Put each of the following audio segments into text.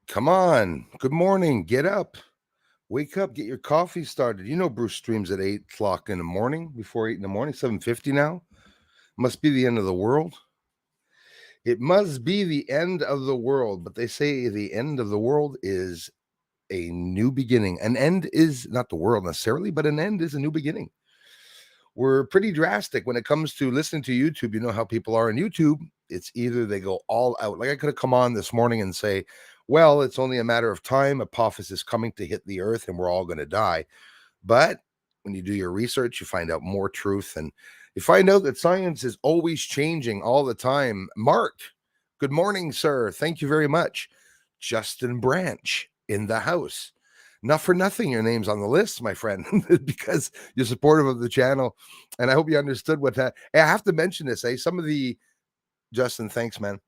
Come on. Good morning. Get up. Wake up. Get your coffee started. You know Bruce streams at 8 o'clock in the morning, before 8 in the morning, 7:50 now. Must be the end of the world. It must be the end of the world. But they say the end of the world is a new beginning. An end is not the world necessarily, but an end is a new beginning. We're pretty drastic when it comes to listening to YouTube. You know how people are on YouTube. It's either they go all out. Like I could have come on this morning and say, well, it's only a matter of time. Apophis is coming to hit the earth and we're all going to die. But when you do your research, you find out more truth and you find out that science is always changing all the time. Mark, good morning, sir. Thank you very much. Justin Branch in the house. Not for nothing, your name's on the list, my friend, because you're supportive of the channel. And I hope you understood what that. I have to mention this, some of the Justin, thanks, man.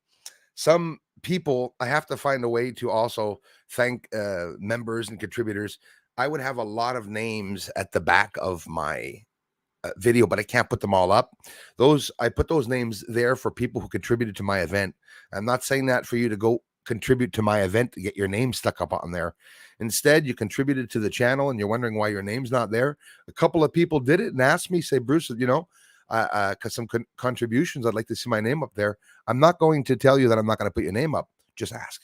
Some people, I have to find a way to also thank members and contributors. I would have a lot of names at the back of my video, but I can't put them all up. I put those names there for people who contributed to my event. I'm not saying that for you to go contribute to my event to get your name stuck up on there. Instead, you contributed to the channel and you're wondering why your name's not there. A couple of people did it and asked me, say, Bruce, because some contributions, I'd like to see my name up there. I'm not going to tell you that I'm not going to put your name up. Just ask.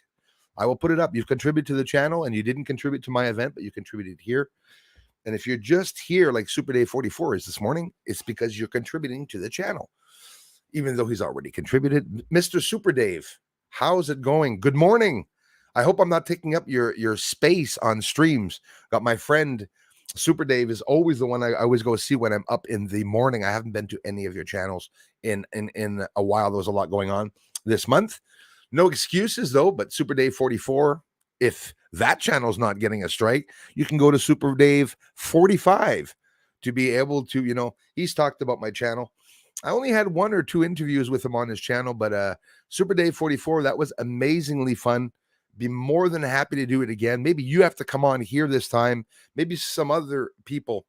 I will put it up. You've contributed to the channel and you didn't contribute to my event, but you contributed here. And if you're just here like Super Day 44 is this morning, it's because you're contributing to the channel, even though he's already contributed. Mr. Super Dave, how's it going? Good morning. I hope I'm not taking up your space on streams. Got my friend Super Dave is always the one I always go see when I'm up in the morning. I haven't been to any of your channels in a while. There was a lot going on this month. No excuses though, but Super Dave 44, if that channel's not getting a strike, you can go to Super Dave 45 to be able to, he's talked about my channel. I only had one or two interviews with him on his channel, but Super Dave 44, that was amazingly fun. Be more than happy to do it again. Maybe you have to come on here this time. Maybe some other people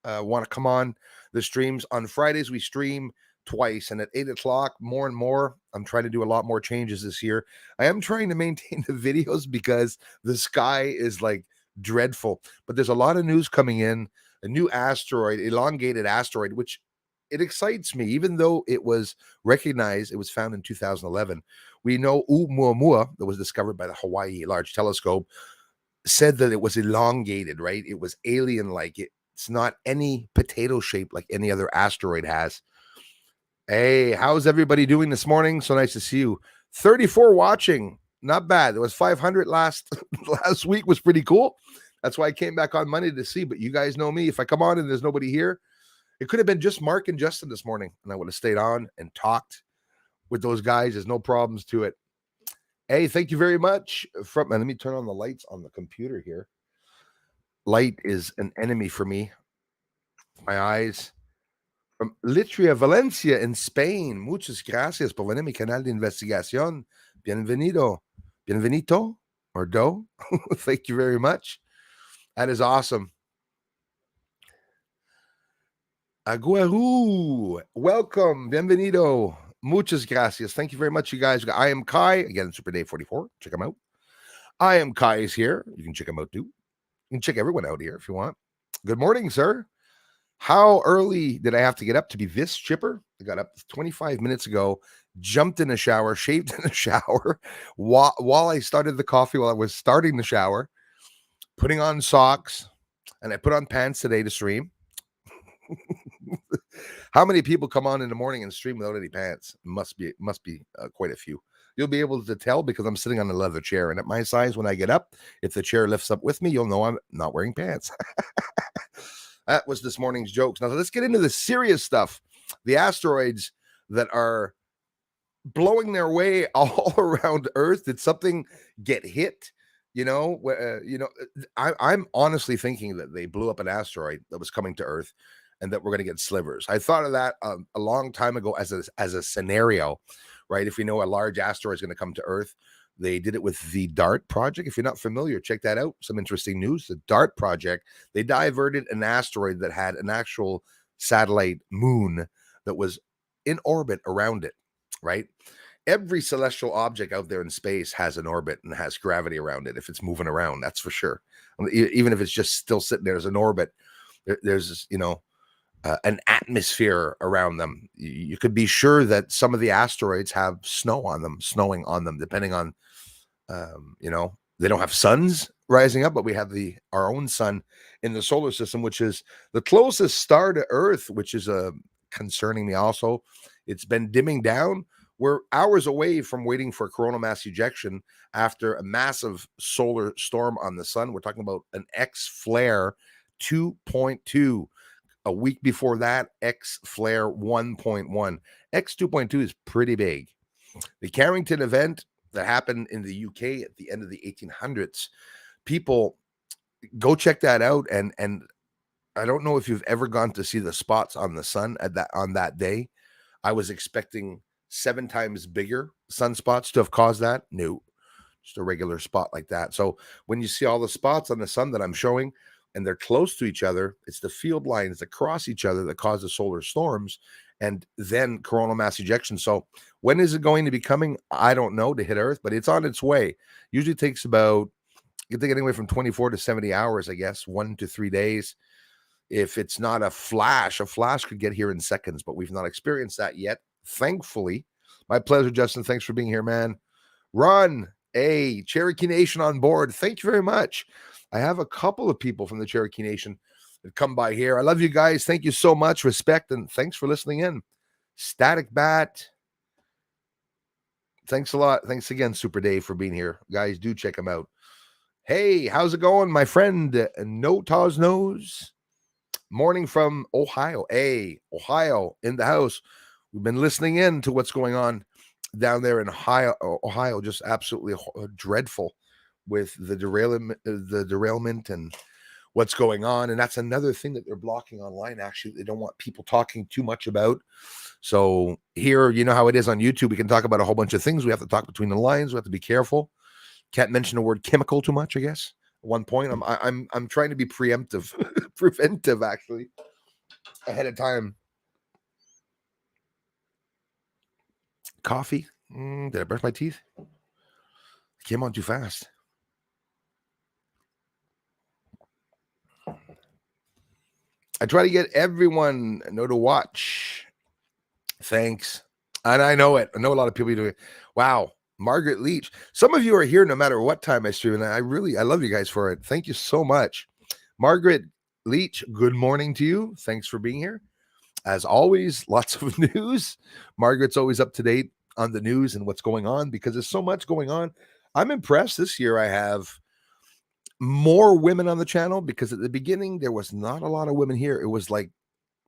want to come on the streams. On Fridays, we stream twice, and at 8 o'clock, more and more. I'm trying to do a lot more changes this year. I am trying to maintain the videos because the sky is like dreadful, but there's a lot of news coming in. A new asteroid, elongated asteroid, which it excites me, even though it was recognized, it was found in 2011. We know Oumuamua, that was discovered by the Hawaii Large Telescope, said that it was elongated, right? It was alien-like. It's not any potato shape like any other asteroid has. Hey, how's everybody doing this morning? So nice to see you. 34 watching. Not bad. There was 500 last week. Was pretty cool. That's why I came back on Monday to see. But you guys know me. If I come on and there's nobody here, it could have been just Mark and Justin this morning, and I would have stayed on and talked with those guys. There's no problems to it. Hey, thank you very much. Let me turn on the lights on the computer here. Light is an enemy for me. My eyes. From Litria, Valencia in Spain. Muchas gracias por venir a mi canal de investigación. Bienvenido. Bienvenido or do. Thank you very much. That is awesome. Aguaru, welcome. Bienvenido. Muchas gracias. Thank you very much, you guys. I am Kai. Again, Super Day 44. Check him out. I am Kai is here. You can check him out too. You can check everyone out here if you want. Good morning, sir. How early did I have to get up to be this chipper? I got up 25 minutes ago, jumped in a shower, shaved in a shower while I started the coffee, while I was starting the shower, putting on socks, and I put on pants today to stream. How many people come on in the morning and stream without any pants? Must be quite a few. You'll be able to tell because I'm sitting on a leather chair, and at my size, when I get up, if the chair lifts up with me, you'll know I'm not wearing pants. That was this morning's jokes. Now let's get into the serious stuff. The asteroids that are blowing their way all around Earth. Did something get hit? I'm honestly thinking that they blew up an asteroid that was coming to Earth, and that we're going to get slivers. I thought of that a long time ago as a scenario, right? If we know a large asteroid is going to come to Earth, they did it with the DART project. If you're not familiar, check that out. Some interesting news. The DART project, they diverted an asteroid that had an actual satellite moon that was in orbit around it, right? every celestial object out there in space has an orbit and has gravity around it if it's moving around, that's for sure. Even if it's just still sitting there as an orbit, there's an atmosphere around them. You could be sure that some of the asteroids have snowing on them, depending on, they don't have suns rising up, but we have our own sun in the solar system, which is the closest star to Earth, which is concerning me also. It's been dimming down. We're hours away from waiting for coronal mass ejection after a massive solar storm on the sun. We're talking about an X flare 2.2. A week before that, X flare 1.1. X 2.2 is pretty big. The Carrington event that happened in the UK at the end of the 1800s, people go check that out. And I don't know if you've ever gone to see the spots on the sun on that day. I was expecting 7 times bigger sunspots to have caused that. No, just a regular spot like that. So when you see all the spots on the sun that I'm showing, and they're close to each other, it's the field lines that cross each other that cause the solar storms and then coronal mass ejection. So when is it going to be coming? I don't know, to hit Earth, but it's on its way. Usually takes about, you can take anywhere from 24 to 70 hours, I guess, 1 to 3 days. If it's not a flash could get here in seconds, but we've not experienced that yet, thankfully. My pleasure, Justin. Thanks for being here, man. Ron, Cherokee Nation on board. Thank you very much. I have a couple of people from the Cherokee Nation that come by here. I love you guys. Thank you so much. Respect, and thanks for listening in. Static Bat. Thanks a lot. Thanks again, Super Dave, for being here. Guys, do check him out. Hey, how's it going, my friend? No Taz Knows. Morning from Ohio. Ohio in the house. We've been listening in to what's going on down there in Ohio. Just absolutely dreadful with the derailment and what's going on. And that's another thing that they're blocking online. Actually, they don't want people talking too much about. So here, you know how it is on YouTube. We can talk about a whole bunch of things. We have to talk between the lines. We have to be careful. Can't mention the word chemical too much, I guess. At one point, I'm trying to be preemptive, preventive, actually, ahead of time. Coffee. Did I brush my teeth? It came on too fast. I try to get everyone know to watch. Thanks. And I know it. I know a lot of people doing it. Wow. Margaret Leach. Some of you are here no matter what time I stream. And I love you guys for it. Thank you so much. Margaret Leach, good morning to you. Thanks for being here. As always, lots of news. Margaret's always up to date on the news and what's going on because there's so much going on. I'm impressed this year. I have more women on the channel because at the beginning there was not a lot of women here. It was like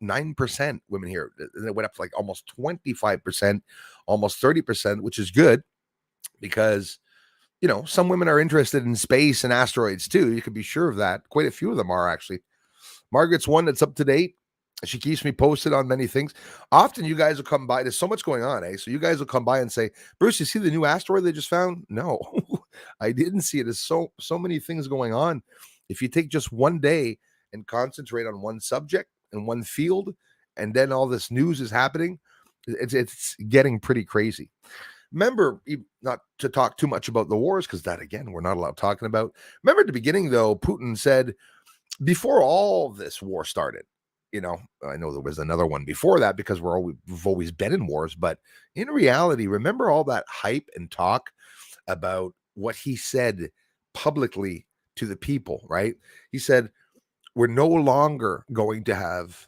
9% women here. And it went up to like almost 25%, almost 30%, which is good because, some women are interested in space and asteroids too. You can be sure of that. Quite a few of them are actually. Margaret's one that's up to date. She keeps me posted on many things. Often you guys will come by. There's so much going on, eh? So you guys will come by and say, Bruce, you see the new asteroid they just found? No, I didn't see it. There's so many things going on. If you take just one day and concentrate on one subject and one field, and then all this news is happening, it's getting pretty crazy. Remember, not to talk too much about the wars, because that, again, we're not allowed talking about. Remember at the beginning, though, Putin said, before all this war started, I know there was another one before that because we've always been in wars, but in reality, remember all that hype and talk about what he said publicly to the people, right? He said, we're no longer going to have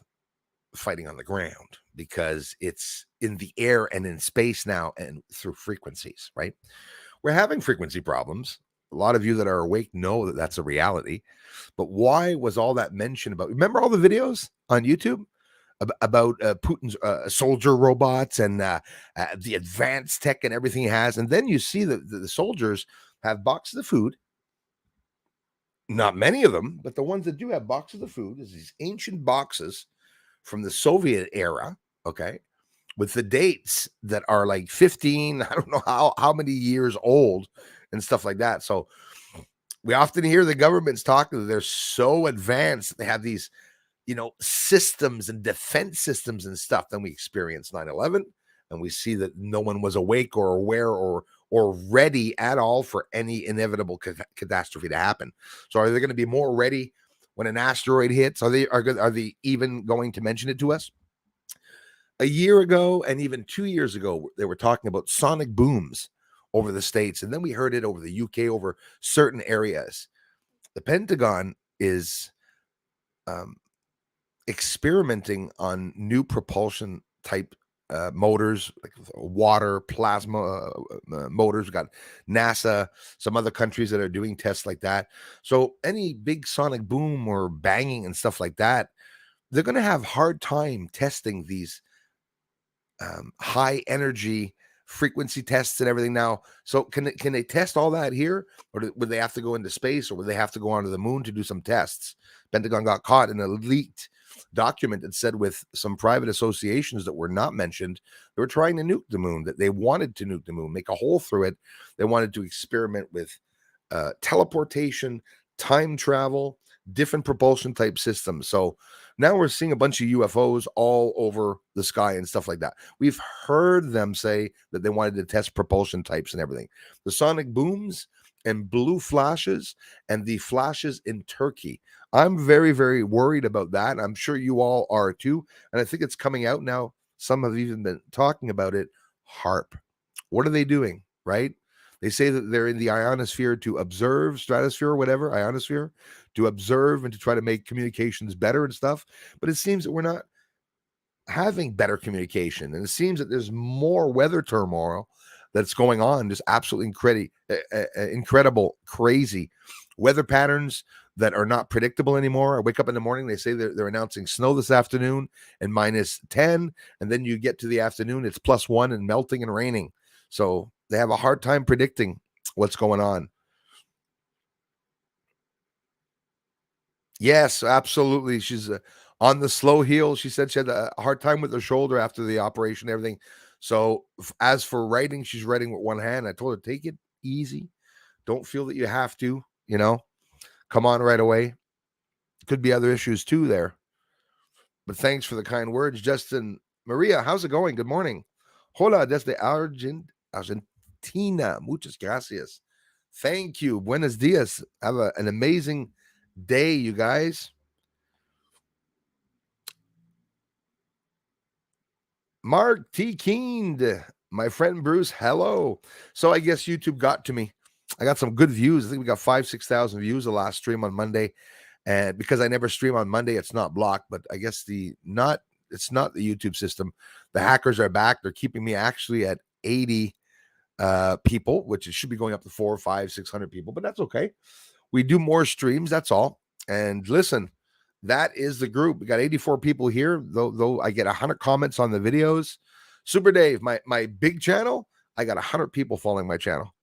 fighting on the ground because it's in the air and in space now and through frequencies, right? We're having frequency problems. A lot of you that are awake know that that's a reality. But why was all that mention about? Remember all the videos on YouTube about Putin's soldier robots and the advanced tech and everything he has? And then you see that the soldiers have boxes of food. Not many of them, but the ones that do have boxes of food is these ancient boxes from the Soviet era, okay, with the dates that are like 15, I don't know how many years old and stuff like that. So we often hear the governments talking, they're so advanced. They have these, systems and defense systems and stuff. Then we experienced 9/11. and we see that no one was awake or aware or ready at all for any inevitable catastrophe to happen. So are they going to be more ready when an asteroid hits? Are they even going to mention it to us? A year ago and even 2 years ago, they were talking about sonic booms over the States, and then we heard it over the UK, over certain areas. The Pentagon is experimenting on new propulsion type motors, like water, plasma motors. We got NASA, some other countries that are doing tests like that. So any big sonic boom or banging and stuff like that, they're going to have hard time testing these high energy frequency tests and everything now. So can they test all that here, or would they have to go into space, or would they have to go onto the moon to do some tests? Pentagon got caught in a leaked document that said, with some private associations that were not mentioned, they were trying to nuke the moon, that they wanted to nuke the moon, make a hole through it. They wanted to experiment with teleportation, time travel, different propulsion type systems. So now we're seeing a bunch of UFOs all over the sky and stuff like that. We've heard them say that they wanted to test propulsion types and everything. The sonic booms and blue flashes and the flashes in Turkey. I'm very, very worried about that. I'm sure you all are too. And I think it's coming out now. Some have even been talking about it. HAARP. What are they doing? Right? They say that they're in the ionosphere to observe, stratosphere, whatever, ionosphere, to observe and to try to make communications better and stuff. But it seems that we're not having better communication. And it seems that there's more weather turmoil that's going on, just absolutely incredible, crazy weather patterns that are not predictable anymore. I wake up in the morning, they say they're announcing snow this afternoon and -10, and then you get to the afternoon, it's +1 and melting and raining. So they have a hard time predicting what's going on. Yes, absolutely. She's on the slow heel. She said she had a hard time with her shoulder after the operation and everything. So as for writing, she's writing with one hand. I told her, take it easy. Don't feel that you have to, come on right away. Could be other issues too there. But thanks for the kind words, Justin. Maria, how's it going? Good morning. Hola desde Argentina. Muchas gracias. Thank you. Buenos dias. Have an amazing day, you guys. Mark T. Keen, my friend Bruce, hello. So I guess YouTube got to me. I got some good views. I think we got 6,000 views the last stream on Monday. And because I never stream on Monday, it's not blocked. But I guess it's not the YouTube system. The hackers are back. They're keeping me actually at 80 people, which it should be going up to 400, 500, 600 people. But that's okay. We do more streams. That's all. And listen, that is the group. We got 84 people here, though I get 100 comments on the videos. Super Dave, my big channel, I got 100 people following my channel.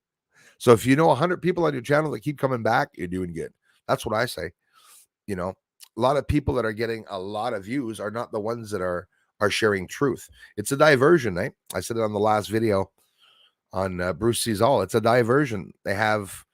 So if you know 100 people on your channel that keep coming back, you're doing good. That's what I say. A lot of people that are getting a lot of views are not the ones that are sharing truth. It's a diversion, right? I said it on the last video on Bruce Sees All. It's a diversion. They have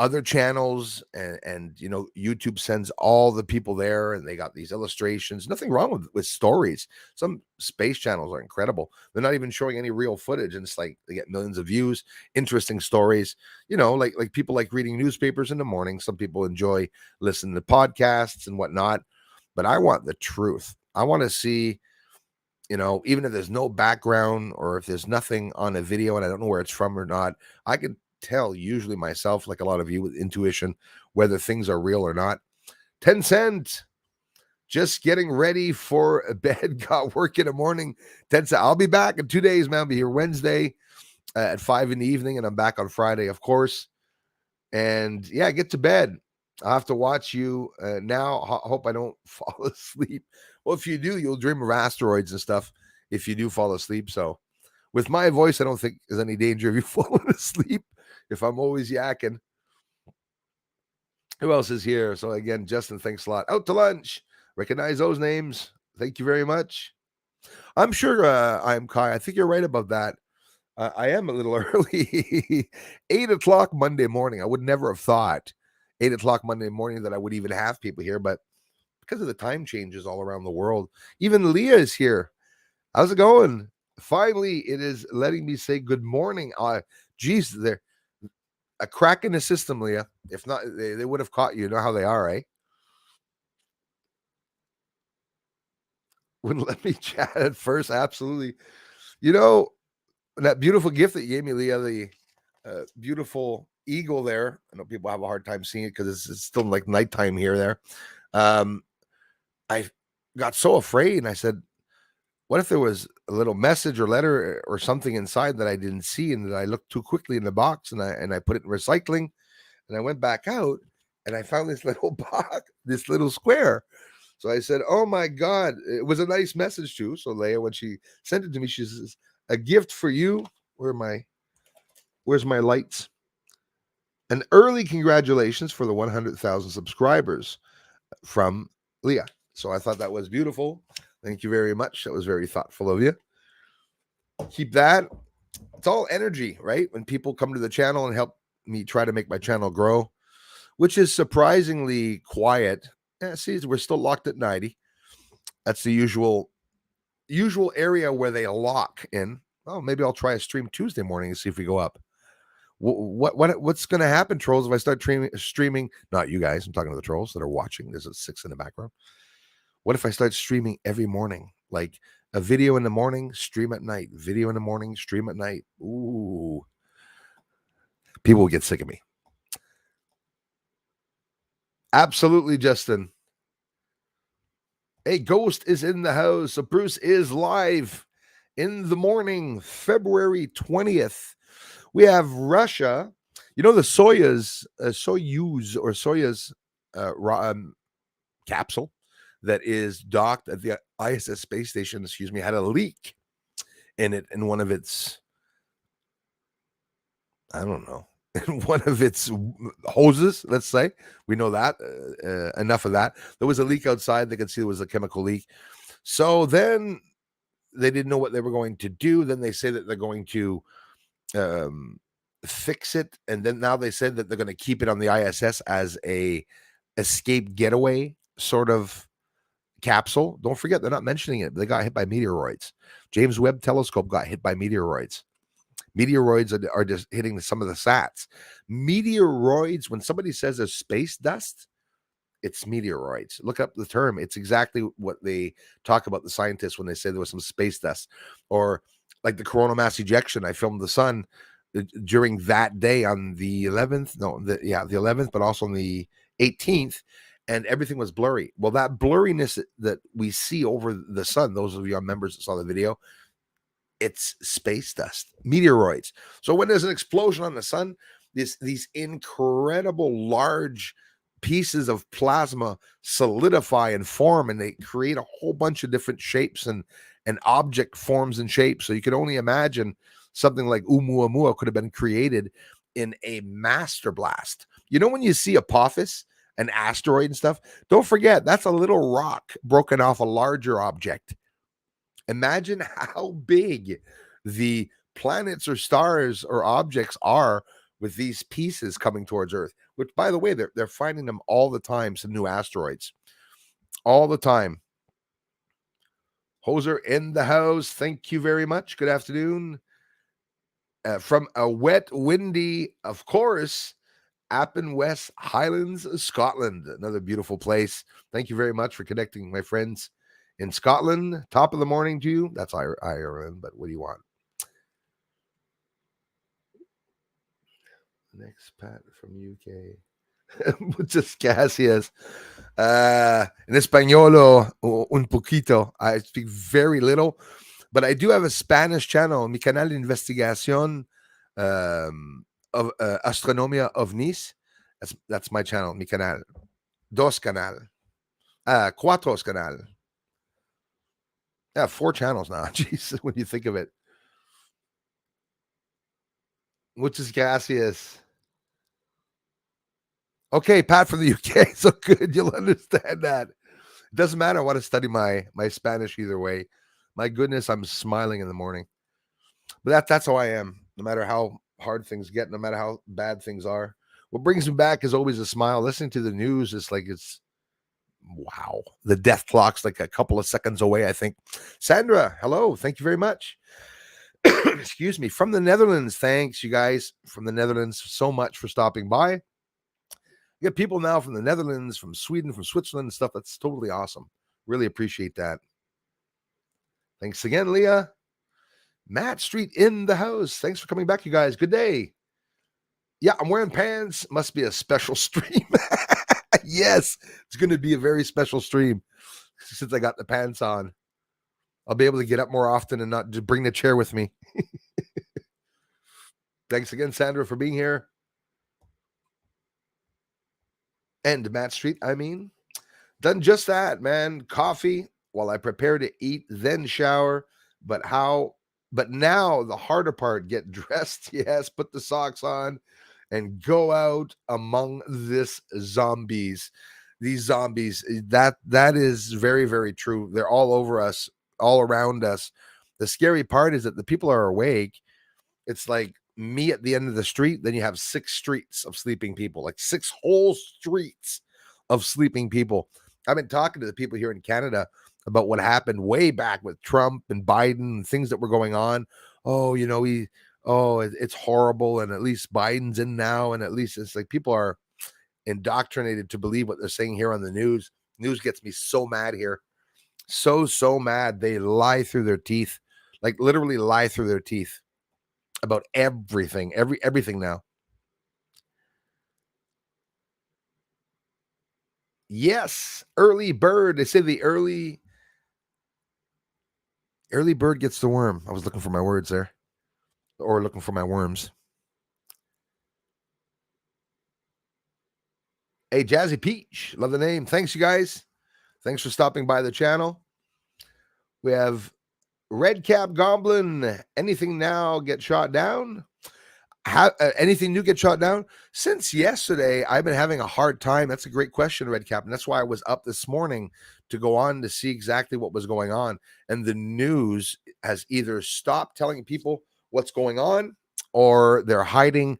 other channels and YouTube sends all the people there, and they got these illustrations. Nothing wrong with stories. Some space channels are incredible. They're not even showing any real footage, and it's like they get millions of views, interesting stories. Like people like reading newspapers in the morning. Some people enjoy listening to podcasts and whatnot, but I want the truth. I want to see, even if there's no background or if there's nothing on a video and I don't know where it's from or not, I can tell usually myself, like a lot of you, with intuition, whether things are real or not. 10 cent, just getting ready for a bed, got work in the morning. 10 cent, I'll be back in 2 days, man. I'll be here Wednesday at 5 in the evening, and I'm back on Friday, of course. And yeah, get to bed. I'll have to watch you now. Hope I don't fall asleep. Well, if you do, you'll dream of asteroids and stuff if you do fall asleep. So with my voice, I don't think there's any danger of you falling asleep if I'm always yakking. Who else is here? So again, Justin, thanks a lot. Out to lunch. Recognize those names. Thank you very much. I'm sure I'm Kai. I think you're right about that. I am a little early. 8 o'clock Monday morning. I would never have thought 8 o'clock Monday morning that I would even have people here, but because of the time changes all around the world, even Leah is here. How's it going? Finally, it is letting me say good morning. Geez, they're a crack in the system, Leah. If not, they would have caught you. You know how they are, right? Wouldn't let me chat at first. Absolutely. You know, that beautiful gift that you gave me, Leah, the beautiful eagle there. I know people have a hard time seeing it because it's still like nighttime here. There, um, I got so afraid, and I said, "What if there was a little message or letter or something inside that I didn't see, and that I looked too quickly in the box, and I put it in recycling, and I went back out, and I found this little box, this little square." So I said, "Oh my God!" It was a nice message too. So Leah, when she sent it to me, she says, "A gift for you." Where's my lights? An early congratulations for the 100,000 subscribers from Leah. So I thought that was beautiful. Thank you very much. That was very thoughtful of you. Keep that. It's all energy, right? When people come to the channel and help me try to make my channel grow, which is surprisingly quiet. Yeah, see, we're still locked at 90. That's the usual area where they lock in. Oh, maybe I'll try a stream Tuesday morning and see if we go up. What's going to happen, trolls, if I start streaming? Not you guys. I'm talking to the trolls that are watching. There's a 6 in the background. What if I start streaming every morning, like a video in the morning, stream at night, video in the morning, stream at night? Ooh, people will get sick of me. Absolutely, Justin. A ghost is in the house. So Bruce is live in the morning, February 20th. We have Russia. You know, the Soyuz capsule that is docked at the I.S.S. space station, had a leak in it in one of its, I don't know, in one of its hoses, let's say. We know that. Enough of that. There was a leak outside. They could see there was a chemical leak. So then they didn't know what they were going to do. Then they say that they're going to fix it, and then now they said that they're going to keep it on the ISS as a escape getaway sort of capsule. Don't forget, they're not mentioning it. They got hit by meteoroids. James Webb telescope got hit by meteoroids. Meteoroids are just hitting some of the sats. Meteoroids, when somebody says there's space dust, it's meteoroids. Look up the term. It's exactly what they talk about, the scientists, when they say there was some space dust. Or like the coronal mass ejection. I filmed the sun during that day on the 11th. The 11th, but also on the 18th. And everything was blurry. Well, that blurriness that we see over the sun, those of you members that saw the video, it's space dust, meteoroids. So when there's an explosion on the sun, these incredible large pieces of plasma solidify and form, and they create a whole bunch of different shapes and object forms and shapes. So you can only imagine something like Oumuamua could have been created in a master blast. You know, when you see Apophis, an asteroid and stuff, don't forget that's a little rock broken off a larger object. Imagine how big the planets or stars or objects are with these pieces coming towards Earth, which, by the way, they're finding them all the time, some new asteroids. All the time. Hoser in the house. Thank you very much. Good afternoon. From a wet, windy, of course, Appin West Highlands, Scotland. Another beautiful place. Thank you very much for connecting, my friends in Scotland. Top of the morning to you. That's Ireland, but what do you want? Next Pat from UK. Muchas gracias. En español, un poquito. I speak very little, but I do have a Spanish channel, mi canal de investigación of astronomía ovnis. That's my channel, mi canal. Dos canal. Cuatro canal. Yeah, 4 channels now. Jesus, when you think of it. Muchas gracias. Okay, Pat from the UK. So good. You'll understand that. It doesn't matter. I want to study my Spanish either way. My goodness, I'm smiling in the morning. But that's how I am. No matter how hard things get, no matter how bad things are. What brings me back is always a smile. Listening to the news, it's like wow. The death clock's like a couple of seconds away, I think. Sandra, hello. Thank you very much. Excuse me, from the Netherlands. Thanks, you guys from the Netherlands, so much for stopping by. You get people now from the Netherlands, from Sweden, from Switzerland and stuff. That's totally awesome. Really appreciate that. Thanks again, Leah. Matt Street in the house. Thanks for coming back, you guys. Good day. Yeah, I'm wearing pants. Must be a special stream. Yes, it's going to be a very special stream since I got the pants on. I'll be able to get up more often and not just bring the chair with me. Thanks again, Sandra, for being here. And Matt Street, I mean. Done just that, man. Coffee while I prepare to eat, then shower. But now the harder part, get dressed. Yes, put the socks on and go out among this zombies. These zombies, that is very, very true. They're all over us, all around us. The scary part is that the people are awake. It's like me at the end of the street. Then you have 6 streets of sleeping people, like 6 whole streets of sleeping people. I've been talking to the people here in Canada about what happened way back with Trump and Biden and things that were going on. Oh, it's horrible. And at least Biden's in now. And at least it's like people are indoctrinated to believe what they're saying here on the news. News gets me so mad here. So mad. They lie through their teeth, like literally lie through their teeth about everything, everything now. Yes, early bird. They say the early bird gets the worm. I was looking for my words there, or looking for my worms. Hey, Jazzy Peach, love the name. Thanks, you guys. Thanks for stopping by the channel. We have Red Cap Goblin. Anything now get shot down? Anything new get shot down? Since yesterday, I've been having a hard time. That's a great question, Red Cap. And that's why I was up this morning to go on to see exactly what was going on. And the news has either stopped telling people what's going on or they're hiding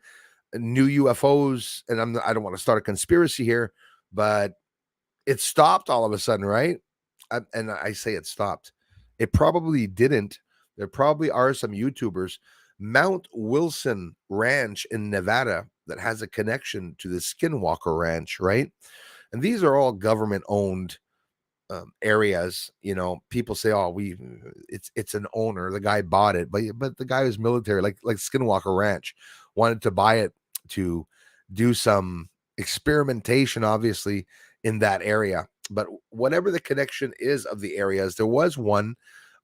new UFOs. And I don't want to start a conspiracy here, but it stopped all of a sudden, right? And I say it stopped. It probably didn't. There probably are some YouTubers. Mount Wilson Ranch in Nevada that has a connection to the Skinwalker Ranch, right? And these are all government-owned areas. People say, "Oh, it's an owner. The guy bought it," but the guy was military, like Skinwalker Ranch, wanted to buy it to do some experimentation, obviously, in that area. But whatever the connection is of the areas, there was one.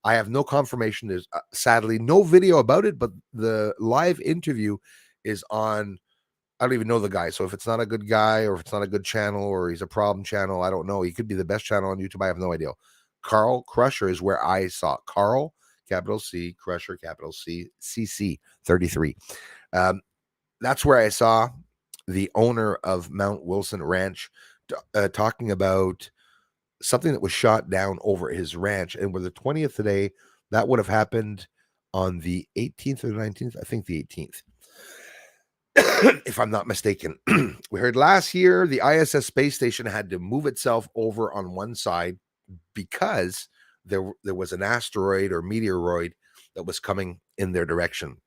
I have no confirmation. There's sadly no video about it, but the live interview is on. I don't even know the guy. So if it's not a good guy or if it's not a good channel or he's a problem channel, I don't know. He could be the best channel on YouTube. I have no idea. Carl Crusher is where I saw Carl, capital C, Crusher, capital C, CC 33. That's where I saw the owner of Mount Wilson Ranch talking about something that was shot down over his ranch. And with the 20th today, that would have happened on the 18th or 19th. I think the 18th. If I'm not mistaken. We heard last year the I.S.S. space station had to move itself over on one side because there was an asteroid or meteoroid that was coming in their direction.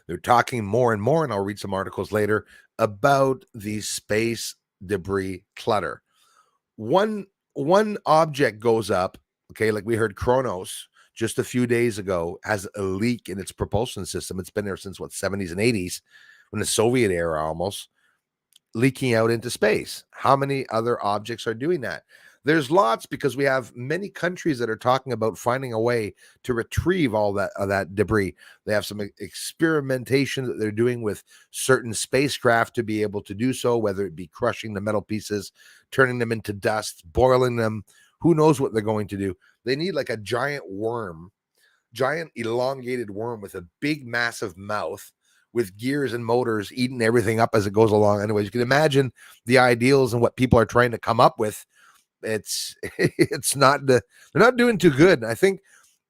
They're talking more and more, and I'll read some articles later about the space debris clutter. One object goes up, okay, like we heard Kronos just a few days ago has a leak in its propulsion system. It's been there since 70s and 80s, when the Soviet era almost, leaking out into space. How many other objects are doing that? There's lots, because we have many countries that are talking about finding a way to retrieve all that debris. They have some experimentation that they're doing with certain spacecraft to be able to do so, whether it be crushing the metal pieces, turning them into dust, boiling them. Who knows what they're going to do? They need like a giant elongated worm with a big, massive mouth with gears and motors eating everything up as it goes along. Anyways, you can imagine the ideals and what people are trying to come up with. It's not they're not doing too good. I think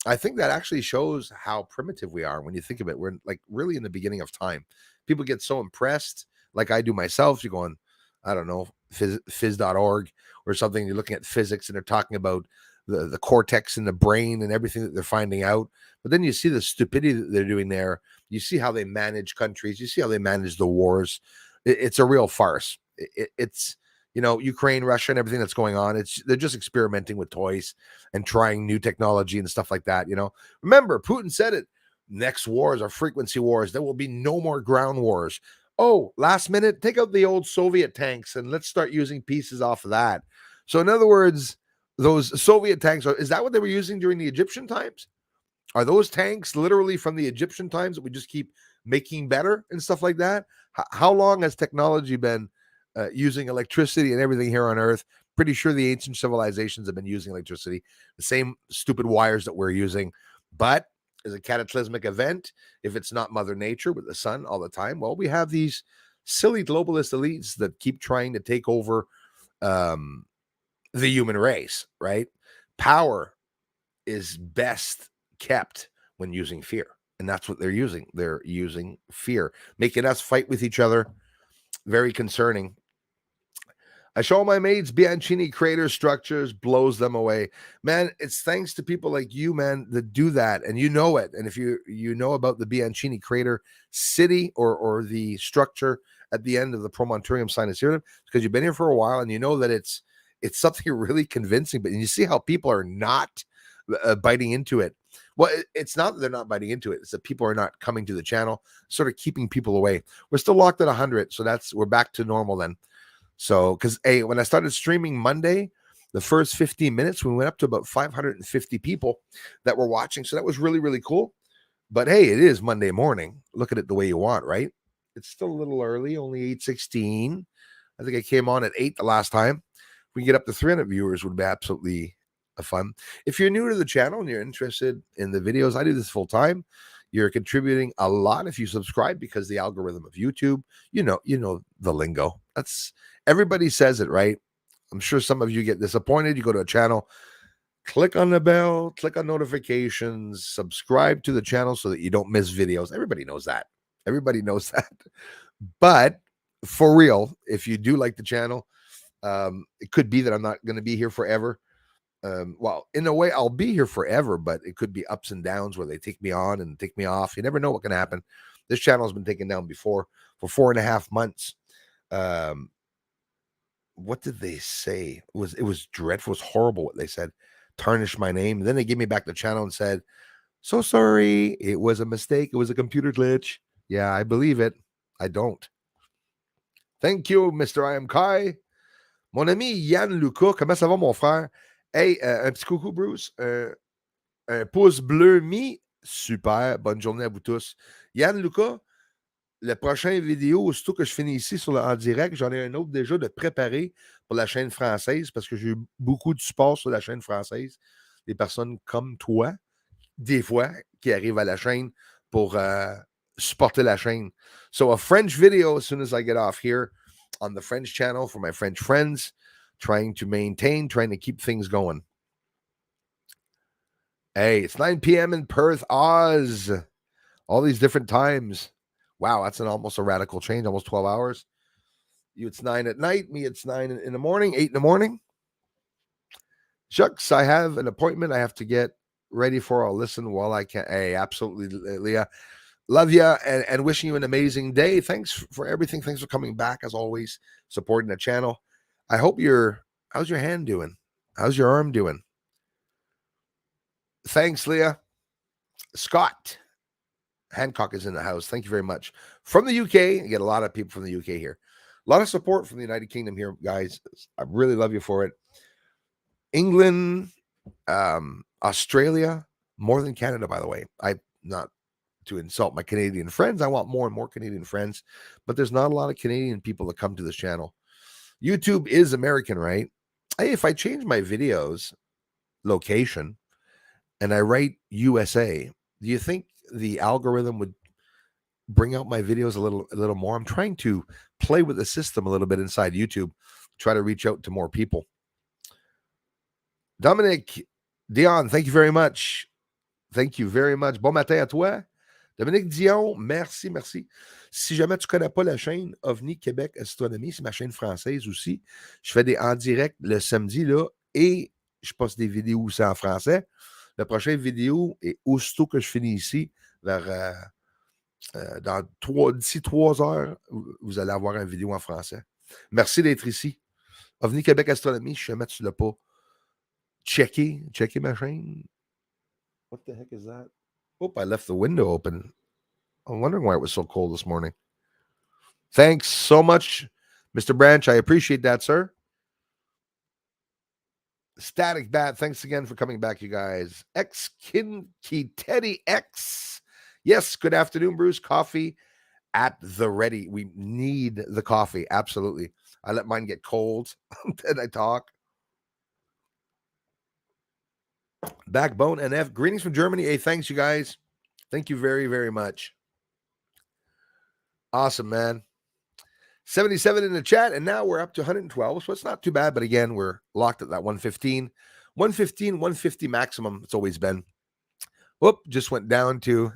that actually shows how primitive we are when you think of it. We're like really in the beginning of time. People get so impressed, like I do myself. You go on, I don't know, phys.org or something. You're looking at physics and they're talking about the cortex in the brain and everything that they're finding out. But then you see the stupidity that they're doing there. You see how they manage countries. You see how they manage the wars. It's a real farce. It's Ukraine, Russia, and everything that's going on. They're just experimenting with toys and trying new technology and stuff like that. Remember, Putin said it. Next wars are frequency wars. There will be no more ground wars. Oh, last minute, take out the old Soviet tanks and let's start using pieces off of that. So in other words, those Soviet tanks, is that what they were using during the Egyptian times? Are those tanks literally from the Egyptian times that we just keep making better and stuff like that? How long has technology been using electricity and everything here on Earth? Pretty sure the ancient civilizations have been using electricity, the same stupid wires that we're using. But as a cataclysmic event, if it's not Mother Nature with the sun all the time, well, we have these silly globalist elites that keep trying to take over the human race, right? Power is best kept when using fear. And that's what they're using. They're using fear, making us fight with each other. Very concerning. I show my mates Bianchini crater structures, blows them away. Man, it's thanks to people like you, man, that do that. And you know it. And if you know about the Bianchini crater city or the structure at the end of the Promontorium Sinus Irridum, because you've been here for a while and you know that it's something really convincing. But you see how people are not biting into it. Well, it's not that they're not biting into it. It's that people are not coming to the channel, sort of keeping people away. We're still locked at 100. So we're back to normal then. So, because when I started streaming Monday, the first 15 minutes, we went up to about 550 people that were watching. So that was really, really cool. But hey, it is Monday morning. Look at it the way you want, right? It's still a little early, only 8:16. I think I came on at 8 the last time. If we get up to 300 viewers, would be absolutely fun. If you're new to the channel and you're interested in the videos, I do this full time. You're contributing a lot if you subscribe, because the algorithm of YouTube, you know the lingo. Everybody says it, right? I'm sure some of you get disappointed. You go to a channel, click on the bell, click on notifications, subscribe to the channel so that you don't miss videos. Everybody knows that. Everybody knows that. But for real, if you do like the channel, it could be that I'm not going to be here forever. Well, in a way, I'll be here forever, but it could be ups and downs where they take me on and take me off. You never know what can happen. This channel has been taken down before for 4.5 months. What did they say? It was dreadful. It was horrible what they said. Tarnished my name. And then they gave me back the channel and said, "So sorry, it was a mistake. It was a computer glitch." Yeah, I believe it. I don't. Thank you, Mr. I am Kai. Mon ami Yann Lucas, comment ça va, mon frère? Hey, un petit coucou, Bruce. Un pouce bleu mis. Super. Bonne journée à vous tous. Yann Lucas, le prochain vidéo, aussitôt que je finis ici en direct, j'en ai un autre déjà de préparé pour la chaîne française, parce que j'ai eu beaucoup de support sur la chaîne française. Des personnes comme toi, des fois, qui arrivent à la chaîne pour supporter la chaîne. So a French video as soon as I get off here on the French channel for my French friends, trying to keep things going. Hey, it's 9 p.m. in Perth, Oz. All these different times. Wow, that's almost a radical change, almost 12 hours. You, it's 9 at night. Me, it's 9 in the morning, 8 in the morning. Shucks, I have an appointment I have to get ready for. I'll listen while I can. Hey, absolutely, Leah. Love you and wishing you an amazing day. Thanks for everything. Thanks for coming back, as always, supporting the channel. I hope how's your hand doing? How's your arm doing? Thanks, Leah. Scott Hancock is in the house. Thank you very much. From the UK, you get a lot of people from the UK here. A lot of support from the United Kingdom here, guys. I really love you for it. England, Australia, more than Canada, by the way. I'm not to insult my Canadian friends. I want more and more Canadian friends, but there's not a lot of Canadian people that come to this channel. YouTube is American, right? Hey, if I change my videos location and I write USA, do you think the algorithm would bring out my videos a little more? I'm trying to play with the system a little bit inside YouTube, try to reach out to more people. Dominic Dion, thank you very much. Thank you very much. Bon matin à toi. Dominique Dion, merci. Si jamais tu ne connais pas la chaîne OVNI Québec Astronomie, c'est ma chaîne française aussi. Je fais des en direct le samedi là, et je poste des vidéos aussi en français. La prochaine vidéo est aussitôt que je finis ici, vers d'ici 3 heures, vous allez avoir une vidéo en français. Merci d'être ici. OVNI Québec Astronomie, je sais jamais tu l'as pas checké ma chaîne. What the heck is that? Oh, I left the window open. I'm wondering why it was so cold this morning. Thanks so much, Mr. Branch. I appreciate that, sir. Static Bat, thanks again for coming back, you guys. X Kinky Teddy X. Yes, good afternoon, Bruce. Coffee at the ready. We need the coffee. Absolutely. I let mine get cold. Then I talk. Backbone NF. Greetings from Germany. Hey, thanks, you guys. Thank you very, very much. Awesome, man. 77 in the chat, and now we're up to 112, so it's not too bad. But again, we're locked at that 115. 115, 150 maximum. It's always been. Whoop, just went down to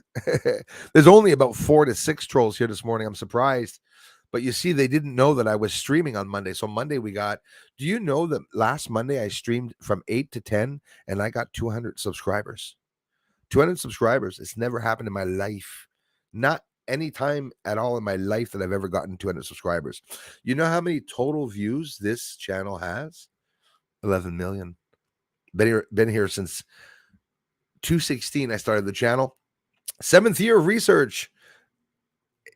there's only about 4 to 6 trolls here this morning. I'm surprised. But you see, they didn't know that I was streaming on Monday. So Monday we got, do you know that last Monday I streamed from 8 to 10 and I got 200 subscribers? 200 subscribers. It's never happened in my life. Not any time at all in my life that I've ever gotten 200 subscribers. You know how many total views this channel has? 11 million. Been here since 2016. I started the channel. 7th year of research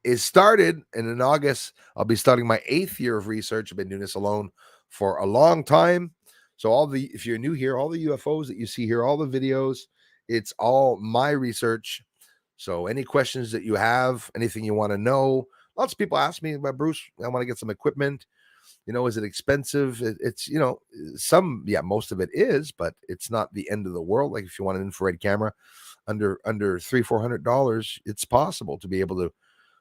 is started, and in August I'll be starting my 8th year of research. I've been doing this alone for a long time. So if you're new here, all the UFOs that you see here, all the videos, it's all my research. So any questions that you have, anything you want to know, lots of people ask me about, Bruce, I want to get some equipment. Is it expensive? It's, most of it is, but it's not the end of the world. Like if you want an infrared camera under $300-400, it's possible to be able to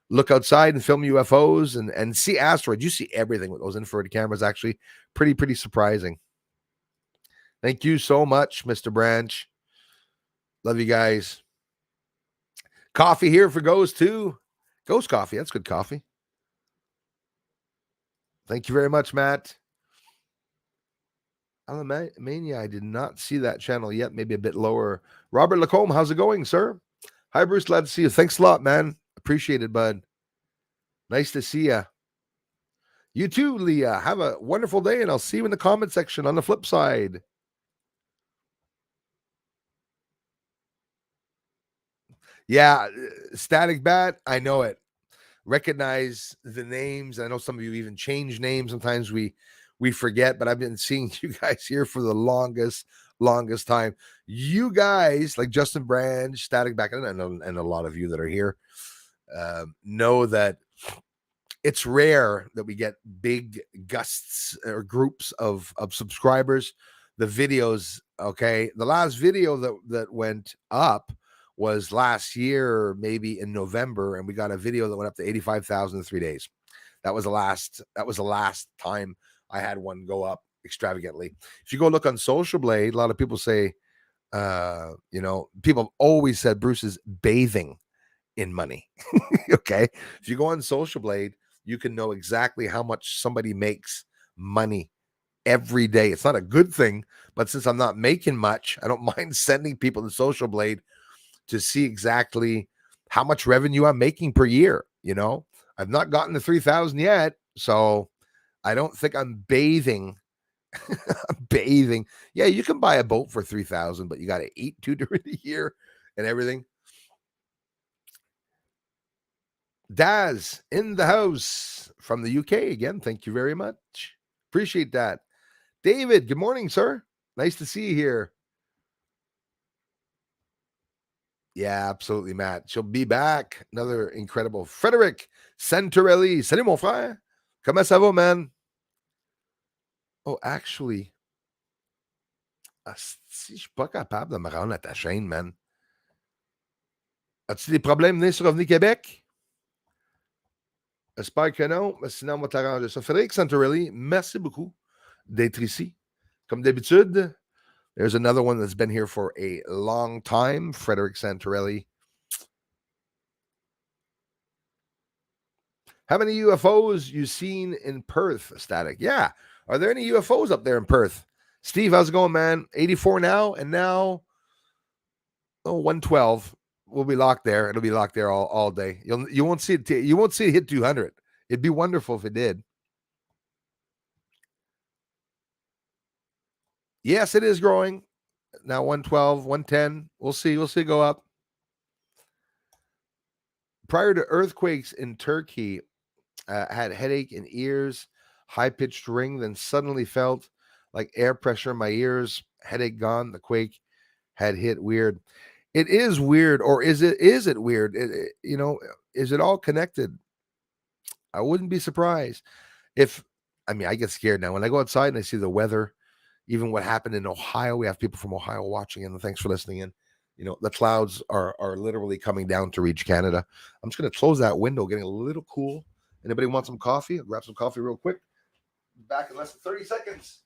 look outside and film UFOs and see asteroids. You see everything with those infrared cameras. Actually, pretty surprising. Thank you so much, Mr. Branch. Love you guys. Coffee here for Ghost too. Ghost coffee. That's good coffee. Thank you very much, Matt. Alamania, I did not see that channel yet. Maybe a bit lower. Robert Lacombe, how's it going, sir? Hi, Bruce. Glad to see you. Thanks a lot, man. Appreciate it, bud. Nice to see you. You too, Leah. Have a wonderful day, and I'll see you in the comment section on the flip side. Yeah, Static Bat, I know it. Recognize the names. I know some of you even change names. Sometimes we forget, but I've been seeing you guys here for the longest time. You guys, like Justin Branch, Static Bat, and a lot of you that are here, know that it's rare that we get big gusts or groups of subscribers. The videos, okay, the last video that went up was last year, maybe in November, and we got a video that went up to 85,000 in 3 days. That was the last time I had one go up extravagantly. If you go look on Socialblade, a lot of people say, people have always said Bruce is bathing in money. Okay, if you go on Socialblade, you can know exactly how much somebody makes money every day. It's not a good thing, but since I'm not making much, I don't mind sending people to Socialblade to see exactly how much revenue I'm making per year. I've not gotten to 3,000 yet, so I don't think I'm bathing. Bathing. Yeah, you can buy a boat for 3,000, but you got to eat too during the year and everything. Daz in the house from the UK again. Thank you very much. Appreciate that. David, good morning, sir. Nice to see you here. Yeah, absolutely, Matt. She'll be back. Another incredible Frederick Santorelli. Salut, mon frère. Comment ça va, man? Oh, actually, si je suis pas capable de me rendre à ta chaîne, man. As-tu des problèmes venir sur Revenu Québec? J'espère que non, mais sinon, on va t'arranger ça. Frédéric Santorelli, merci beaucoup d'être ici. Comme d'habitude, there's another one that's been here for a long time, Frederick Santorelli. How many UFOs you seen in Perth, Static? Yeah. Are there any UFOs up there in Perth? Steve, how's it going, man? 84 now, and now 112. We'll be locked there. It'll be locked there all day. You won't see it. You won't see it hit 200. It'd be wonderful if it did. Yes, it is growing. Now 112, 110. We'll see. We'll see it go up. Prior to earthquakes in Turkey, had headache in ears, high-pitched ring, then suddenly felt like air pressure in my ears, headache gone, the quake had hit. Weird. It is weird, or is it weird? Is it all connected? I wouldn't be surprised if, I get scared now when I go outside and I see the weather, even what happened in Ohio. We have people from Ohio watching, and thanks for listening in. The clouds are literally coming down to reach Canada. I'm just going to close that window, getting a little cool. Anybody want some coffee? I'll grab some coffee real quick. Back in less than 30 seconds.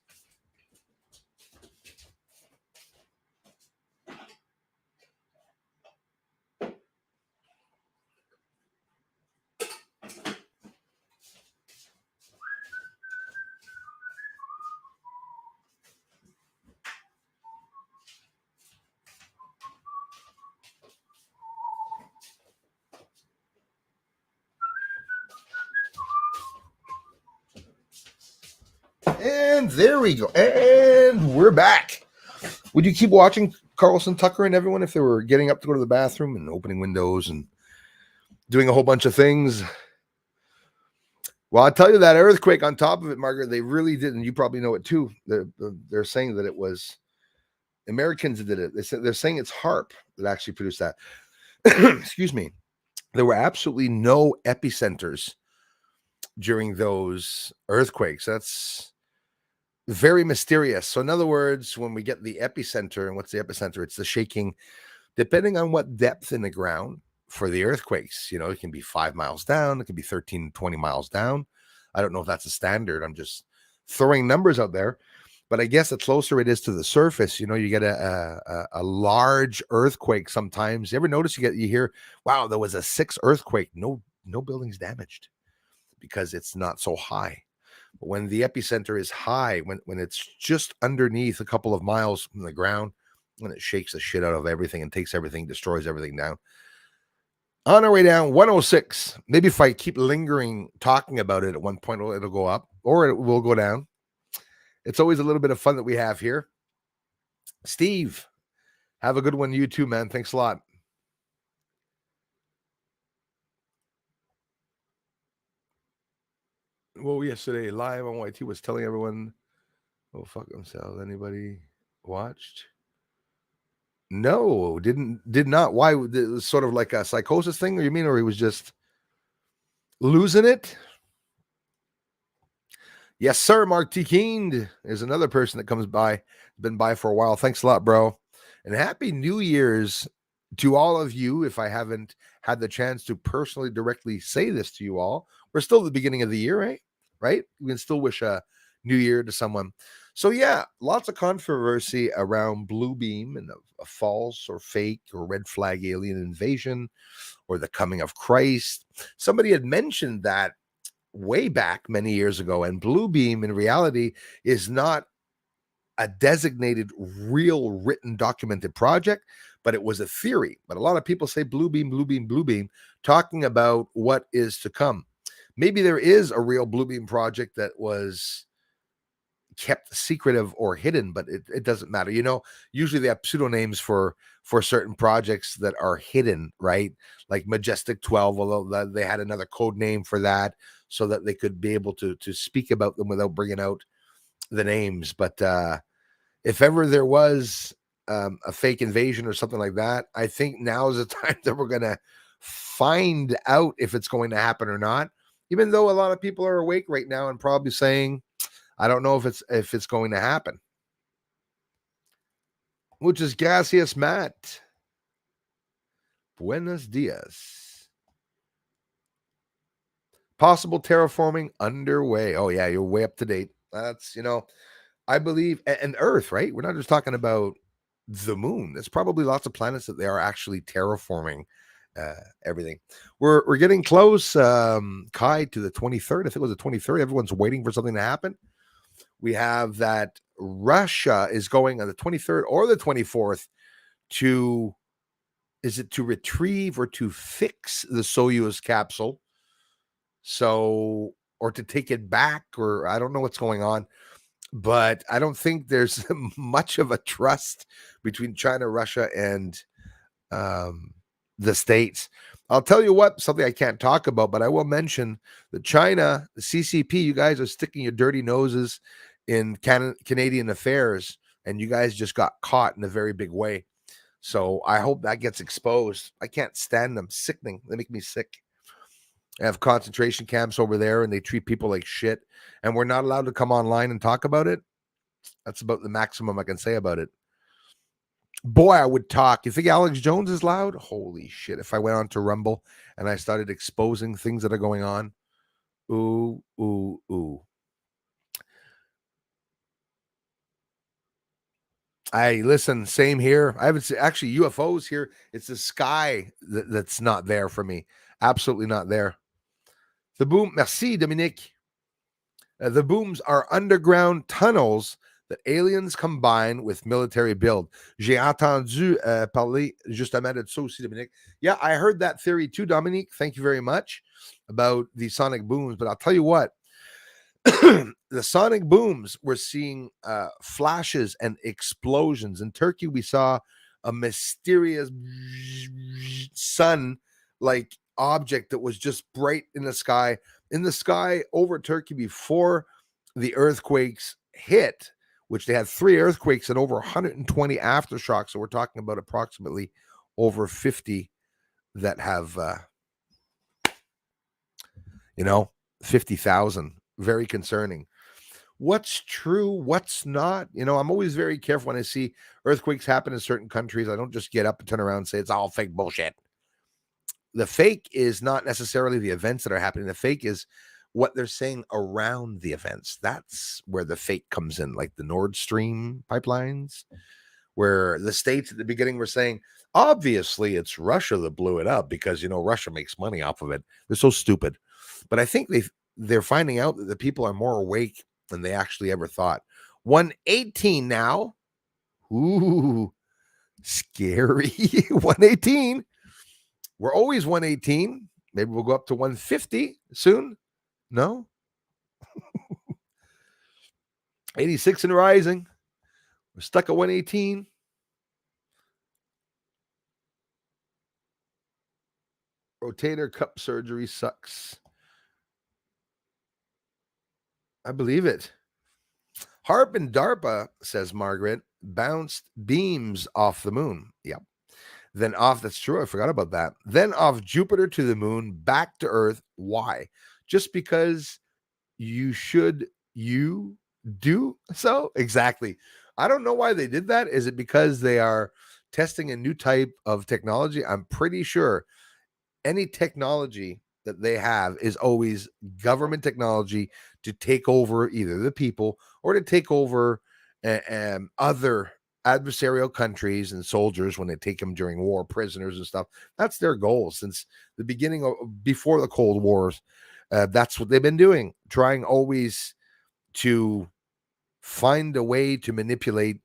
And there we go. And we're back. Would you keep watching Carlson, Tucker, and everyone if they were getting up to go to the bathroom and opening windows and doing a whole bunch of things? Well, I'll tell you that earthquake on top of it, Margaret, they really didn't. You probably know it too. They're saying that it was Americans that did it. They're saying it's HAARP that actually produced that. Excuse me. There were absolutely no epicenters during those earthquakes. That's very mysterious. So in other words, when we get the epicenter, and what's the epicenter? It's the shaking, depending on what depth in the ground for the earthquakes. It can be 5 miles down. It can be 13, 20 miles down. I don't know if that's a standard. I'm just throwing numbers out there. But I guess the closer it is to the surface, you get a large earthquake sometimes. You ever notice you hear, wow, there was a 6 earthquake. No buildings damaged because it's not so high. But when the epicenter is high, when it's just underneath a couple of miles from the ground, when it shakes the shit out of everything and takes everything, destroys everything down. On our way down, 106. Maybe if I keep lingering talking about it, at one point it'll go up or it will go down. It's always a little bit of fun that we have here. Steve, have a good one. You too, man. Thanks a lot. Well, yesterday live on YT was telling everyone, oh, fuck themselves. Anybody watched? No, did not. Why? It was sort of like a psychosis thing, or you mean, or he was just losing it? Yes, sir. Mark T. Keen is another person that comes by, been by for a while. Thanks a lot, bro. And happy New Year's to all of you. If I haven't had the chance to personally directly say this to you all, we're still at the beginning of the year, right? Right? We can still wish a New Year to someone. So yeah, lots of controversy around Blue Beam and a false or fake or red flag alien invasion or the coming of Christ. Somebody had mentioned that way back many years ago, and Blue Beam in reality is not a designated real written documented project, but it was a theory. But a lot of people say Blue Beam, Blue Beam, Blue Beam, talking about what is to come. Maybe there is a real Blue Beam project that was kept secretive or hidden, but it doesn't matter. Usually they have pseudonyms for certain projects that are hidden, right? Like Majestic 12, although they had another code name for that so that they could be able to speak about them without bringing out the names. But if ever there was a fake invasion or something like that, I think now is the time that we're going to find out if it's going to happen or not, even though a lot of people are awake right now and probably saying, I don't know if it's going to happen. Muchas gracias, Matt. Buenos dias. Possible terraforming underway. Oh yeah, you're way up to date. That's, I believe, and Earth, right? We're not just talking about the moon. There's probably lots of planets that they are actually terraforming everything. We're getting close, Kai, to the 23rd. I think it was the 23rd. Everyone's waiting for something to happen. We have that Russia is going on the 23rd or the 24th to, is it to retrieve or to fix the Soyuz capsule? So, or to take it back, or I don't know what's going on, but I don't think there's much of a trust between China, Russia, and the States. I'll tell you what, something I can't talk about, but I will mention that China, the CCP, you guys are sticking your dirty noses in Canadian affairs, and you guys just got caught in a very big way. So I hope that gets exposed. I can't stand them. Sickening. They make me sick. I have concentration camps over there, and they treat people like shit, and we're not allowed to come online and talk about it. That's about the maximum I can say about it. Boy, I would talk. You think Alex Jones is loud? Holy shit. If I went on to Rumble and I started exposing things that are going on, ooh, ooh, ooh. I listen, same here. I haven't seen actually UFOs here. It's the sky that's not there for me. Absolutely not there. The boom, merci, Dominique. The booms are underground tunnels that aliens combine with military build. J'ai entendu parler justement de ça aussi, Dominique. Yeah, I heard that theory too, Dominique. Thank you very much about the sonic booms. But I'll tell you what, the sonic booms, we're seeing flashes and explosions. In Turkey, we saw a mysterious sun-like object that was just bright in the sky over Turkey before the earthquakes hit, which they had 3 earthquakes and over 120 aftershocks. So we're talking about approximately over 50 that have, 50,000. Very concerning. What's true? What's not? I'm always very careful when I see earthquakes happen in certain countries. I don't just get up and turn around and say it's all fake bullshit. The fake is not necessarily the events that are happening. The fake is what they're saying around the events. That's where the fake comes in, like the Nord Stream pipelines, where the states at the beginning were saying, obviously it's Russia that blew it up because, Russia makes money off of it. They're so stupid. But I think they're finding out that the people are more awake than they actually ever thought. 118 now. Ooh, scary. 118. We're always 118. Maybe we'll go up to 150 soon. No? 86 and rising. We're stuck at 118. Rotator cup surgery sucks. I believe it. HAARP and DARPA, says Margaret, bounced beams off the moon. Yep. Then off, that's true. I forgot about that. Then off Jupiter to the moon, back to Earth. Why? Just because you do so? Exactly. I don't know why they did that. Is it because they are testing a new type of technology? I'm pretty sure any technology that they have is always government technology to take over either the people or to take over other adversarial countries and soldiers when they take them during war, prisoners and stuff. That's their goal since the beginning of before the Cold Wars. That's what they've been doing, trying always to find a way to manipulate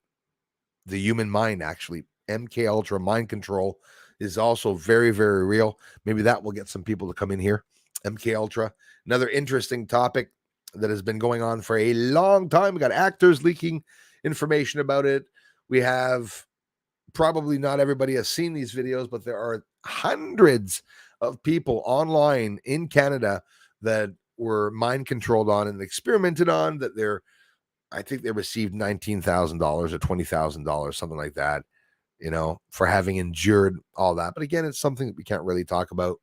the human mind. Actually, MK Ultra mind control is also very, very real. Maybe that will get some people to come in here. MK Ultra, another interesting topic that has been going on for a long time. We got actors leaking information about it. We have, probably not everybody has seen these videos, but there are hundreds of people online in Canada that were mind controlled on and experimented on, that I think they received $19,000 or $20,000, something like that, for having endured all that. But again, it's something that we can't really talk about.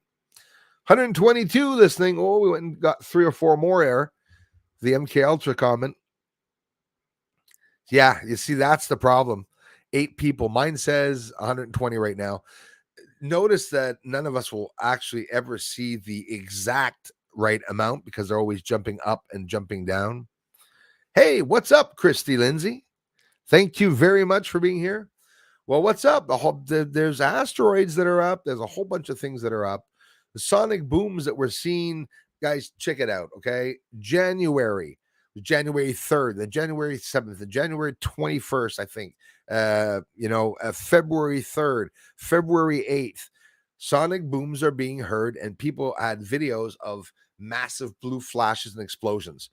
122, this thing. Oh, we went and got 3 or 4 more air. The MK Ultra comment. Yeah, you see, that's the problem. 8 people. Mine says 120 right now. Notice that none of us will actually ever see the exact right amount because they're always jumping up and jumping down. Hey, what's up, Christy Lindsay? Thank you very much for being here. Well, what's up? There's asteroids that are up. There's a whole bunch of things that are up. The sonic booms that we're seeing, guys, check it out, okay? January, January 3rd, then January 7th, then January 21st, I think. February 3rd, February 8th. Sonic booms are being heard, and people had videos of massive blue flashes and explosions.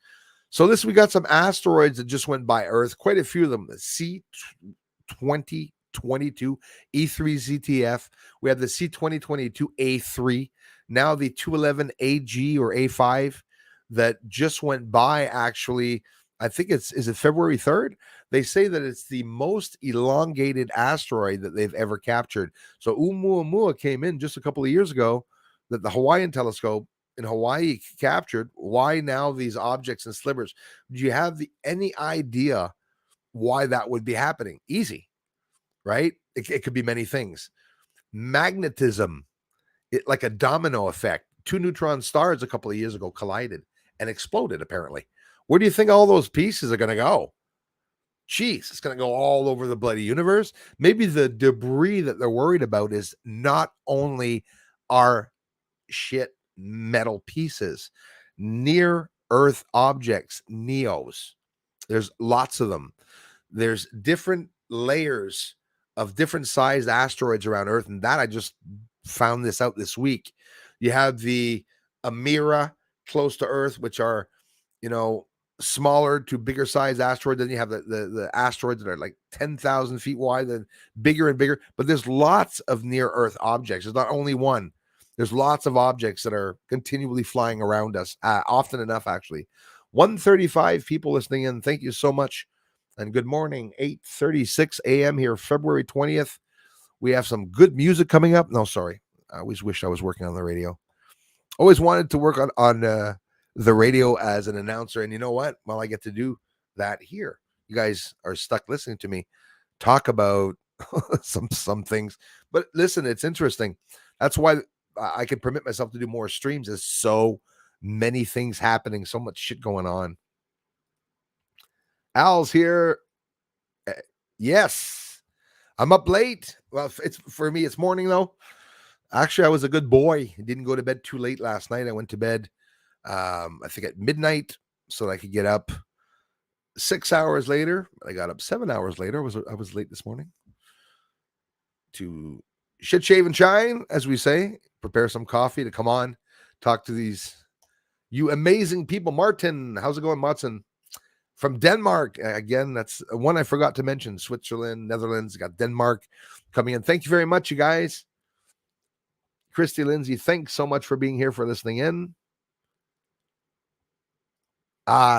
So we got some asteroids that just went by Earth, quite a few of them. C2022 E3 ZTF. We have the C2022 A3. Now the 211 AG or A5 that just went by, actually. I think is it February 3rd? They say that it's the most elongated asteroid that they've ever captured. So Oumuamua came in just a couple of years ago, that the Hawaiian telescope in Hawaii captured. Why now these objects and slivers? Do you have any idea why that would be happening? Easy, right? It could be many things. Magnetism, like a domino effect. Two neutron stars a couple of years ago collided and exploded, apparently. Where do you think all those pieces are going to go? Jeez, it's going to go all over the bloody universe. Maybe the debris that they're worried about is not only our shit metal pieces, near Earth objects, NEOs. There's lots of them. There's different layers of different sized asteroids around Earth, and that I just found this out this week. You have the Amira close to Earth, which are, smaller to bigger sized asteroids. Then you have the asteroids that are like 10,000 feet wide, then bigger and bigger. But there's lots of near Earth objects. There's not only one. There's lots of objects that are continually flying around us, often enough, actually. 135 people listening in. Thank you so much. And good morning, 8:36 a.m. here, February 20th. We have some good music coming up. No, sorry. I always wish I was working on the radio. Always wanted to work on the radio as an announcer. And you know what? Well, I get to do that here. You guys are stuck listening to me talk about some things. But listen, it's interesting. That's why I can permit myself to do more streams. There's so many things happening, so much shit going on. Al's here. Yes, I'm up late. Well, for me, it's morning though. Actually, I was a good boy. I didn't go to bed too late last night. I went to bed, I think at midnight, so that I could get up 6 hours later. I got up 7 hours later. I was late this morning to shit, shave, and shine, as we say. Prepare some coffee to come on, talk to you amazing people. Martin, how's it going, Martin? From Denmark. Again, that's one I forgot to mention. Switzerland, Netherlands, got Denmark coming in. Thank you very much, you guys. Christy Lindsay, thanks so much for being here, for listening in.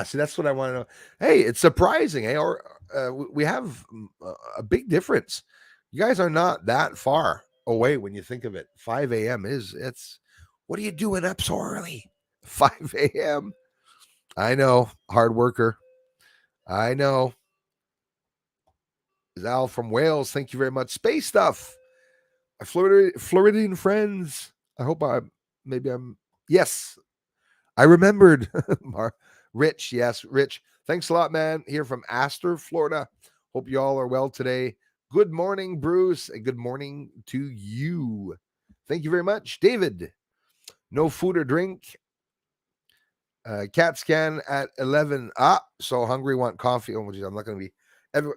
See, that's what I want to know. Hey, it's surprising. Hey, we have a big difference. You guys are not that far away when you think of it. 5 a.m. What are you doing up so early? 5 a.m. I know, hard worker. I know. Al from Wales, thank you very much. Space stuff. Floridian friends. I hope yes. I remembered. Rich, yes, Rich. Thanks a lot, man. Here from Astor, Florida. Hope you all are well today. Good morning, Bruce, and good morning to you. Thank you very much. David, no food or drink. CAT scan at 11. So hungry, want coffee. Oh, geez, I'm not going to be.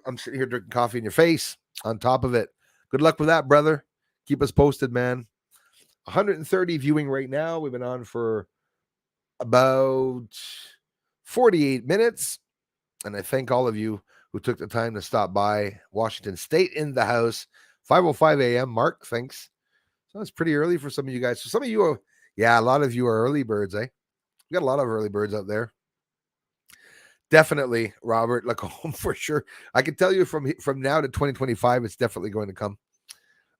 I'm sitting here drinking coffee in your face on top of it. Good luck with that, brother. Keep us posted, man. 130 viewing right now. We've been on for about 48 minutes. And I thank all of you who took the time to stop by. Washington State in the house. 5:05 a.m. Mark, thanks. So it's pretty early for some of you guys. So some of you are, a lot of you are early birds, eh? We got a lot of early birds out there. Definitely, Robert Lacombe, for sure. I can tell you from now to 2025, it's definitely going to come.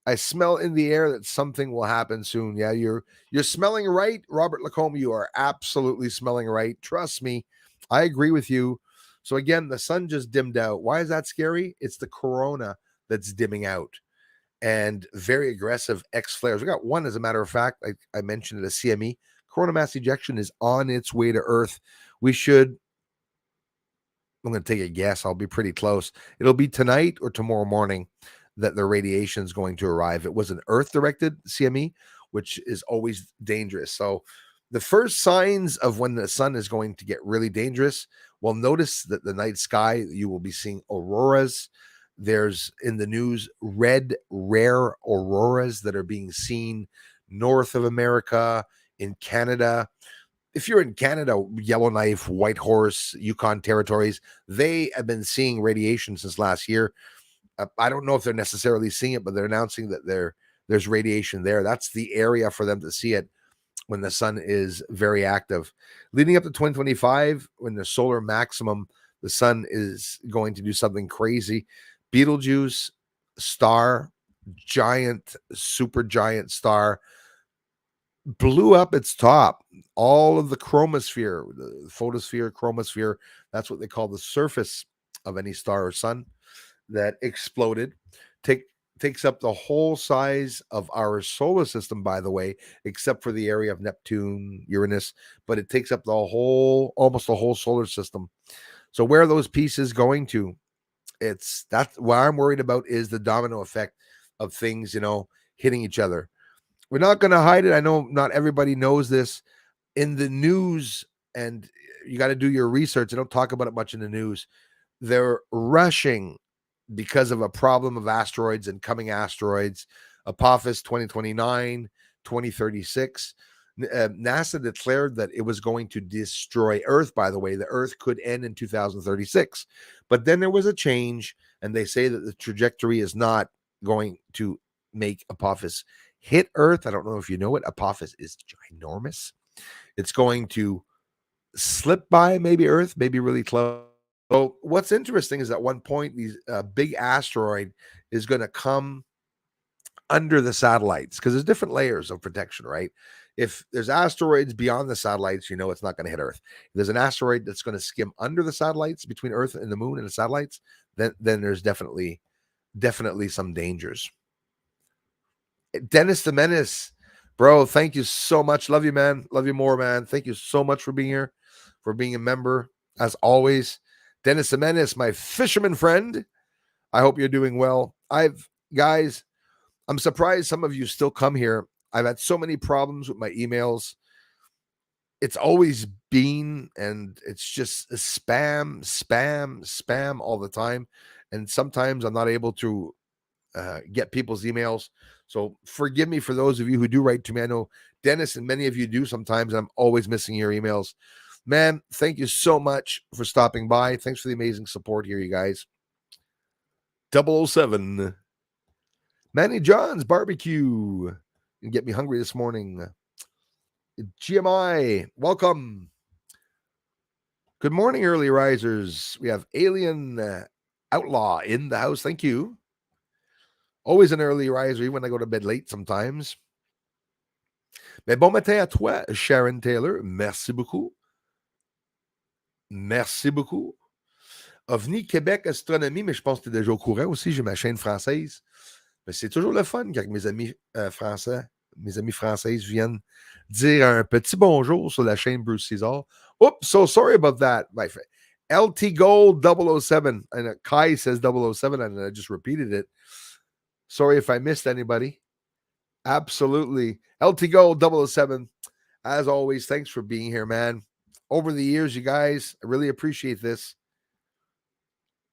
I smell in the air that something will happen soon. Yeah, you're smelling right, Robert Lacombe. You are absolutely smelling right. Trust me, I agree with you. So again, the sun just dimmed out. Why is that scary? It's the corona that's dimming out, and very aggressive X flares. We got one, as a matter of fact. I mentioned it, a CME. Corona mass ejection is on its way to Earth. I'm going to take a guess. I'll be pretty close. It'll be tonight or tomorrow morning that the radiation is going to arrive. It was an Earth-directed CME, which is always dangerous. So the first signs of when the sun is going to get really dangerous Well, notice that the night sky, you will be seeing auroras. There's in the news red rare auroras that are being seen north of America, in Canada. If you're in Canada, Yellowknife, Whitehorse, Yukon territories, they have been seeing radiation since last year. I don't know if they're necessarily seeing it, but they're announcing that there's radiation there. That's the area for them to see it when the sun is very active. Leading up to 2025, when the solar maximum, the sun is going to do something crazy. Betelgeuse star, giant, super giant star, blew up its top. All of the chromosphere, the photosphere, chromosphere, that's what they call the surface of any star or sun that exploded. Takes up the whole size of our solar system, by the way, except for the area of Neptune, Uranus, but it takes up almost the whole solar system. So where are those pieces going to? That's what I'm worried about, is the domino effect of things, hitting each other. We're not going to hide it. I know not everybody knows this. In the news, and you got to do your research. I don't talk about it much in the news. They're rushing because of a problem of asteroids and coming asteroids. Apophis 2029, 2036. NASA declared that it was going to destroy Earth, by the way. The Earth could end in 2036. But then there was a change, and they say that the trajectory is not going to make Apophis hit Earth. I don't know if you know it. Apophis is ginormous. It's going to slip by maybe Earth, maybe really close. So what's interesting is at one point, these big asteroid is going to come under the satellites, because there's different layers of protection, right? If there's asteroids beyond the satellites, it's not going to hit Earth. If there's an asteroid that's going to skim under the satellites, between Earth and the moon and the satellites, then there's definitely some dangers. Dennis the Menace, bro, thank you so much. Love you, man. Love you more, man. Thank you so much for being here, for being a member, as always. Dennis the Menace, my fisherman friend, I hope you're doing well. Guys, I'm surprised some of you still come here. I've had so many problems with my emails. It's always been, and it's just spam all the time. And sometimes I'm not able to get people's emails. So forgive me for those of you who do write to me. I know Dennis and many of you do sometimes. I'm always missing your emails. Man, thank you so much for stopping by. Thanks for the amazing support here, you guys. 007. Manny John's barbecue. And get me hungry this morning. GMI, welcome. Good morning, early risers. We have Alien Outlaw in the house. Thank you. Always an early riser, even when I go to bed late sometimes. Mais bon matin à toi, Sharon Taylor. Merci beaucoup. Merci beaucoup. OVNI Québec Astronomie, mais je pense que tu es déjà au courant aussi. J'ai ma chaîne française. Mais c'est toujours le fun quand mes amis mes amis françaises viennent dire un petit bonjour sur la chaîne Bruce César. Oops, so sorry about that, my friend. LT Gold 007. And Kai says 007, and I just repeated it. Sorry if I missed anybody. Absolutely. LT Gold 007. As always, thanks for being here, man. Over the years, you guys, I really appreciate this.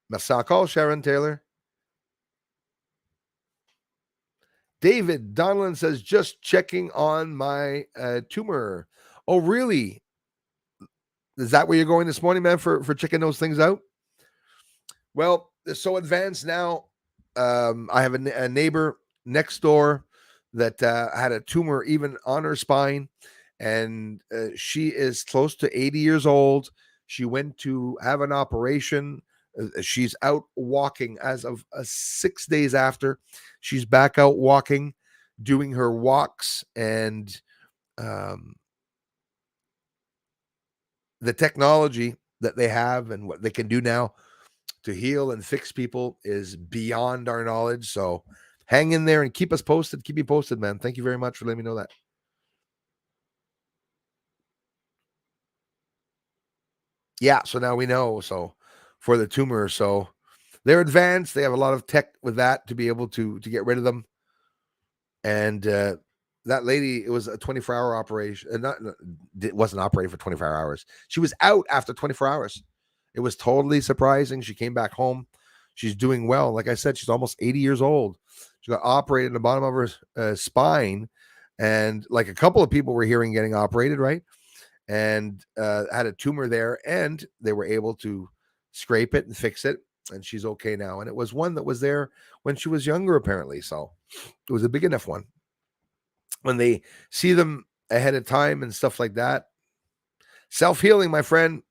Merci encore, Sharon Taylor. David Donlan says, just checking on my tumor. Oh, really? Is that where you're going this morning, man, for checking those things out? Well, they're so advanced now. I have a neighbor next door that had a tumor even on her spine, and she is close to 80 years old. She went to have an operation. She's out walking as of 6 days after. She's back out walking, doing her walks, and the technology that they have and what they can do now to heal and fix people is beyond our knowledge. So hang in there and keep us posted. Keep me posted, man. Thank you very much for letting me know that. Yeah, so now we know. So for the tumor, so they're advanced. They have a lot of tech with that to be able to get rid of them. And that lady, it was a 24-hour operation. It wasn't operating for 24 hours. She was out after 24 hours. It was totally surprising. She came back home. She's doing well. Like I said, she's almost 80 years old. She got operated in the bottom of her spine. And like a couple of people were hearing getting operated, right? And had a tumor there. And they were able to scrape it and fix it. And she's okay now. And it was one that was there when she was younger, apparently. So it was a big enough one. When they see them ahead of time and stuff like that, self-healing, my friend,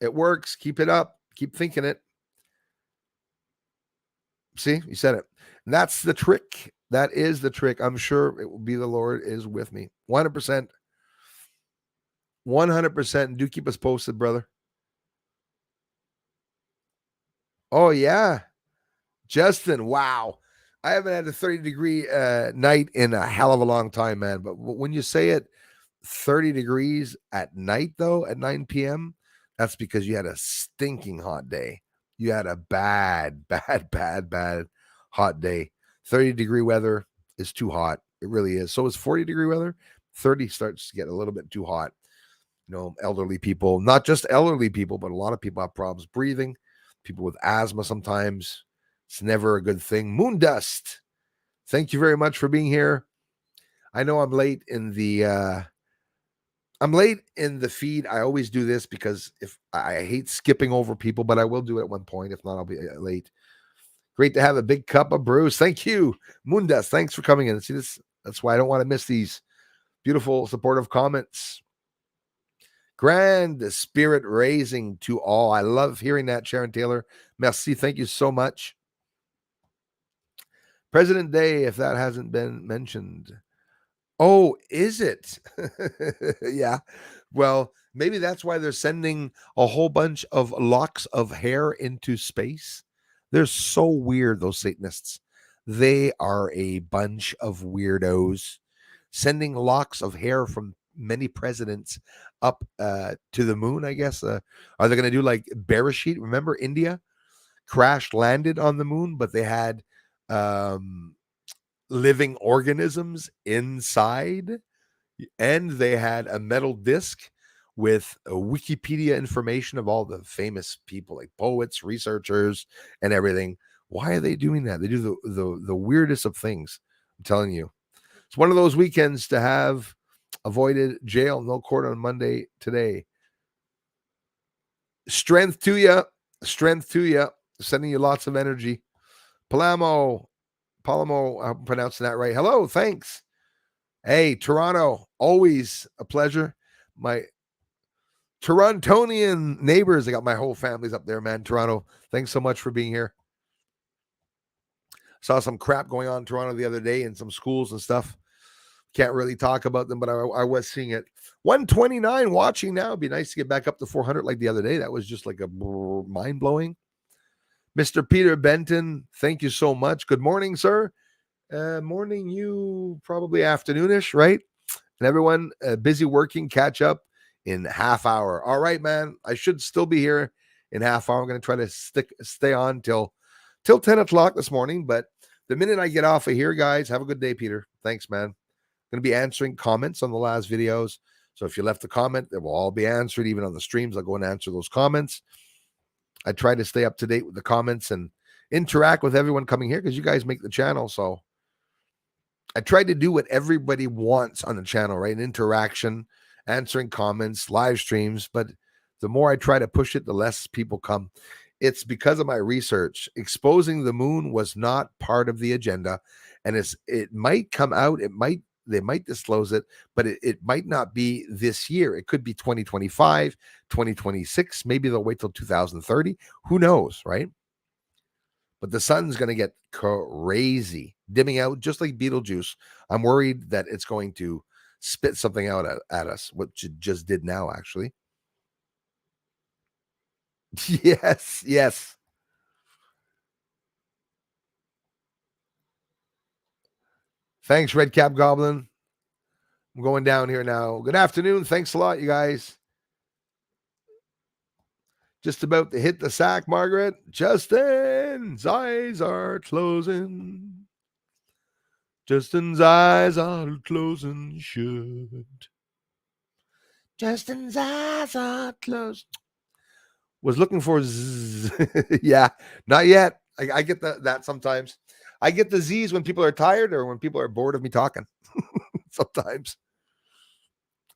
it works. Keep it up. Keep thinking it. See, you said it. And that's the trick. That is the trick. I'm sure it will be the Lord is with me. 100%. 100%. Do keep us posted, brother. Oh, yeah. Justin, wow. I haven't had a 30-degree night in a hell of a long time, man. But when you say it, 30 degrees at night, though, at 9 p.m., that's because you had a stinking hot day. You had a bad hot day. 30-degree weather is too hot. It really is. So is 40-degree weather. 30 starts to get a little bit too hot. You know, elderly people, not just elderly people, but a lot of people have problems breathing. People with asthma sometimes. It's never a good thing. Moon dust. Thank you very much for being here. I know I'm late in the feed. I always do this because if I hate skipping over people, but I will do it at one point. If not, I'll be late. Great to have a big cup of brews. Thank you, Moondust. Thanks for coming in. See this? That's why I don't want to miss these beautiful, supportive comments. Grand spirit raising to all. I love hearing that, Sharon Taylor. Merci. Thank you so much. President Day, if that hasn't been mentioned. Oh, is it? Yeah. Well, maybe that's why they're sending a whole bunch of locks of hair into space. They're so weird, those Satanists. They are a bunch of weirdos sending locks of hair from many presidents up to the moon, I guess. Are they going to do like Bereshit? Remember India crash landed on the moon, but they had living organisms inside, and they had a metal disc with a Wikipedia information of all the famous people, like poets, researchers, and everything. Why are they doing that? They do the weirdest of things. I'm telling you, it's one of those weekends to have avoided jail, no court on Monday today. Strength to you. Sending you lots of energy. Palamo, I'm pronouncing that right. Hello, thanks. Hey, Toronto, always a pleasure. My Torontonian neighbors, I got my whole family's up there, man. Toronto, thanks so much for being here. Saw some crap going on in Toronto the other day in some schools and stuff. Can't really talk about them, but I was seeing it. 129 watching now. It'd be nice to get back up to 400 like the other day. That was just like a mind-blowing. Mr. Peter Benton, thank you so much. Good morning, sir. Morning, you probably afternoonish, right? And everyone busy working, catch up in half hour. All right, man. I should still be here in half hour. I'm going to try to stay on till 10 o'clock this morning. But the minute I get off of here, guys, have a good day, Peter. Thanks, man. I'm going to be answering comments on the last videos. So if you left a comment, they will all be answered. Even on the streams, I'll go and answer those comments. I try to stay up to date with the comments and interact with everyone coming here because you guys make the channel. So I try to do what everybody wants on the channel, right? An interaction, answering comments, live streams. But the more I try to push it, the less people come. It's because of my research. Exposing the moon was not part of the agenda. And it might come out. They might disclose it, but it might not be this year. It could be 2025, 2026. Maybe they'll wait till 2030. Who knows, right? But the sun's going to get crazy, dimming out just like Beetlejuice. I'm worried that it's going to spit something out at us, which it just did now, actually. Yes. Thanks, Red Cap Goblin. I'm going down here now. Good afternoon. Thanks a lot, you guys. Just about to hit the sack, Margaret. Justin's eyes are closing. Justin's eyes are closing shut. Justin's eyes are closed. Was looking for yeah, not yet. I get that sometimes. I get the Z's when people are tired or when people are bored of me talking. Sometimes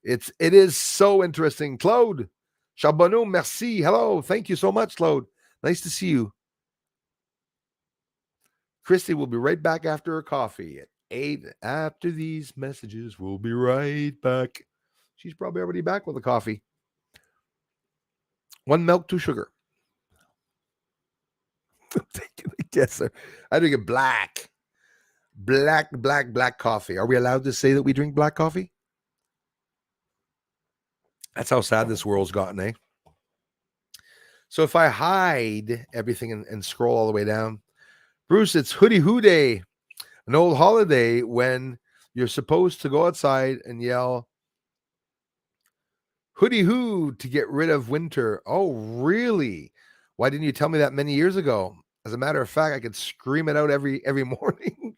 it is so interesting. Claude Charbonneau, merci. Hello, thank you so much, Claude. Nice to see you. Christy will be right back after her coffee at 8. After these messages, we'll be right back. She's probably already back with a coffee. 1 milk, 2 sugar. Yes, sir. I drink it black. Black coffee. Are we allowed to say that we drink black coffee? That's how sad this world's gotten, eh? So if I hide everything and scroll all the way down, Bruce, it's Hoodie Hoo Day, an old holiday when you're supposed to go outside and yell, Hoodie Hoo, to get rid of winter. Oh, really? Why didn't you tell me that many years ago? As a matter of fact, I could scream it out every morning.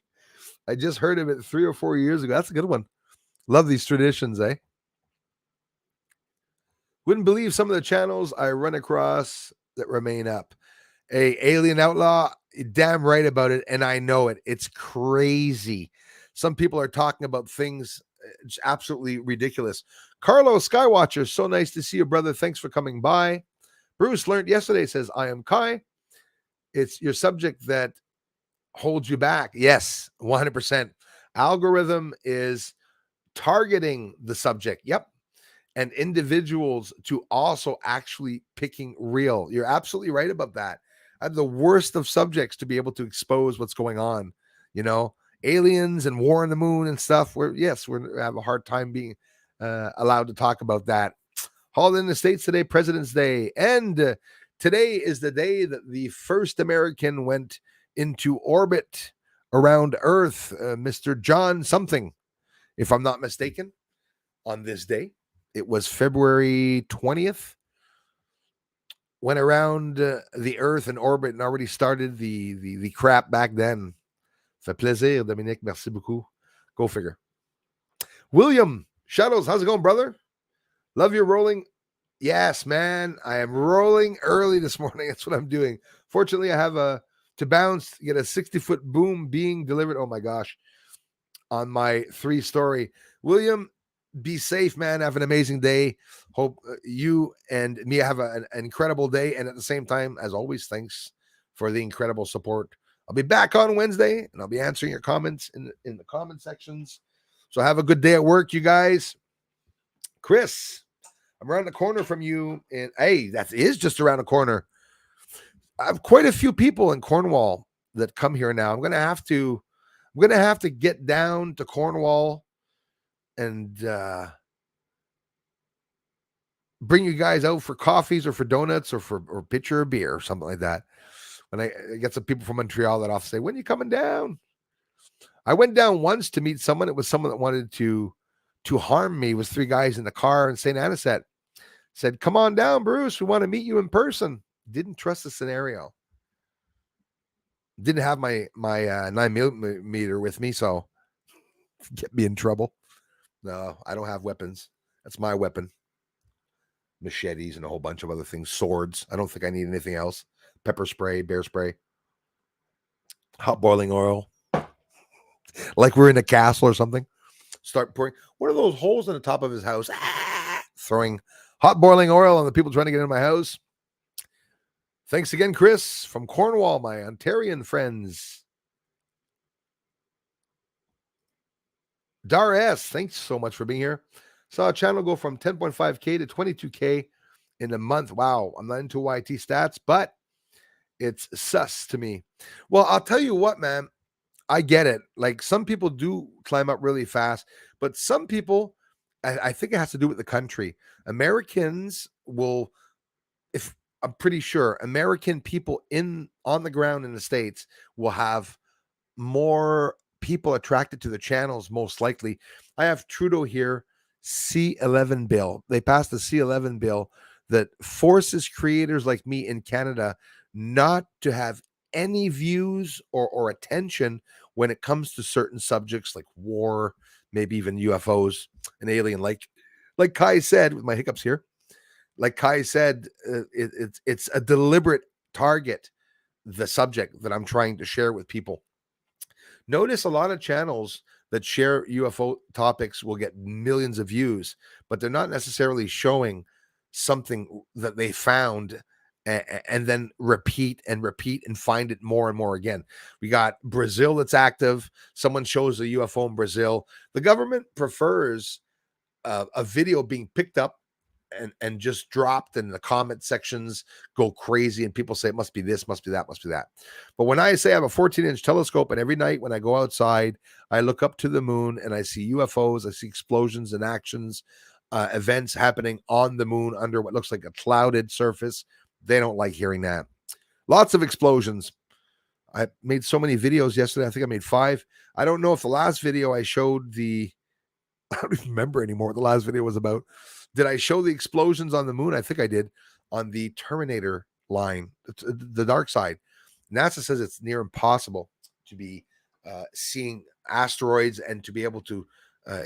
I just heard of it 3 or 4 years ago. That's a good one. Love these traditions, eh? Wouldn't believe some of the channels I run across that remain up. Alien Outlaw, damn right about it, and I know it. It's crazy. Some people are talking about things it's absolutely ridiculous. Carlos Skywatcher, so nice to see you, brother. Thanks for coming by. Bruce learned yesterday, says, I am Kai. It's your subject that holds you back. Yes, 100%. Algorithm is targeting the subject. Yep. And individuals to also actually picking real. You're absolutely right about that. I have the worst of subjects to be able to expose what's going on. You know, aliens and war on the moon and stuff. We have a hard time being allowed to talk about that. Holiday in the States today, President's Day. And today is the day that the first American went into orbit around Earth, Mr. John something, if I'm not mistaken, on this day. It was February 20th. Went around the Earth in orbit and already started the crap back then. Fait plaisir, Dominique. Merci beaucoup. Go figure. William Shadows, how's it going, brother? Love your rolling. Yes, man. I am rolling early this morning. That's what I'm doing. Fortunately, I have to bounce, get a 60-foot boom being delivered. Oh my gosh. On my 3-story. William, be safe, man. Have an amazing day. Hope you and me have an incredible day. And at the same time, as always, thanks for the incredible support. I'll be back on Wednesday, and I'll be answering your comments in the comment sections. So have a good day at work, you guys. Chris, I'm around the corner from you. And hey, that is just around the corner. I have quite a few people in Cornwall that come here now. I'm gonna have to get down to Cornwall and bring you guys out for coffees or for donuts or a pitcher of beer or something like that. When I get some people from Montreal that often say, when are you coming down? I went down once to meet someone. It was someone that wanted to harm me. It was 3 guys in the car in St. Anisette. Said, come on down, Bruce. We want to meet you in person. Didn't trust the scenario. Didn't have my 9mm with me, so get me in trouble. No, I don't have weapons. That's my weapon. Machetes and a whole bunch of other things. Swords. I don't think I need anything else. Pepper spray, bear spray. Hot boiling oil. Like we're in a castle or something. Start pouring. What are those holes in the top of his house? Throwing hot boiling oil on the people trying to get into my house. Thanks again, Chris, from Cornwall, my Ontarian friends. Dar S, thanks so much for being here. Saw a channel go from 10.5K to 22K in a month. Wow, I'm not into YT stats, but it's sus to me. Well, I'll tell you what, man. I get it. Like some people do climb up really fast, but some people, I think it has to do with the country. Americans will, if I'm pretty sure, American people on the ground in the States will have more people attracted to the channels, most likely. I have Trudeau here, C11 bill. They passed the C11 bill that forces creators like me in Canada not to have any views or attention when it comes to certain subjects like war, maybe even UFOs and alien, like Kai said with my hiccups here. Like Kai said, it's a deliberate target, the subject that I'm trying to share with people. Notice a lot of channels that share UFO topics will get millions of views, but they're not necessarily showing something that they found and then repeat and repeat and find it more and more again. We got Brazil that's active. Someone shows a UFO in Brazil. The government prefers a video being picked up and just dropped, and the comment sections go crazy, and people say it must be this, must be that, must be that. But when I say I have a 14-inch telescope, and every night when I go outside, I look up to the moon and I see UFOs, I see explosions and actions, events happening on the moon under what looks like a clouded surface, they don't like hearing that. Lots of explosions. I made so many videos yesterday. I think I made 5. I don't know if the last video I showed I don't even remember anymore what the last video was about. Did I show the explosions on the moon? I think I did, on the Terminator line, the dark side. NASA says it's near impossible to be seeing asteroids and to be able to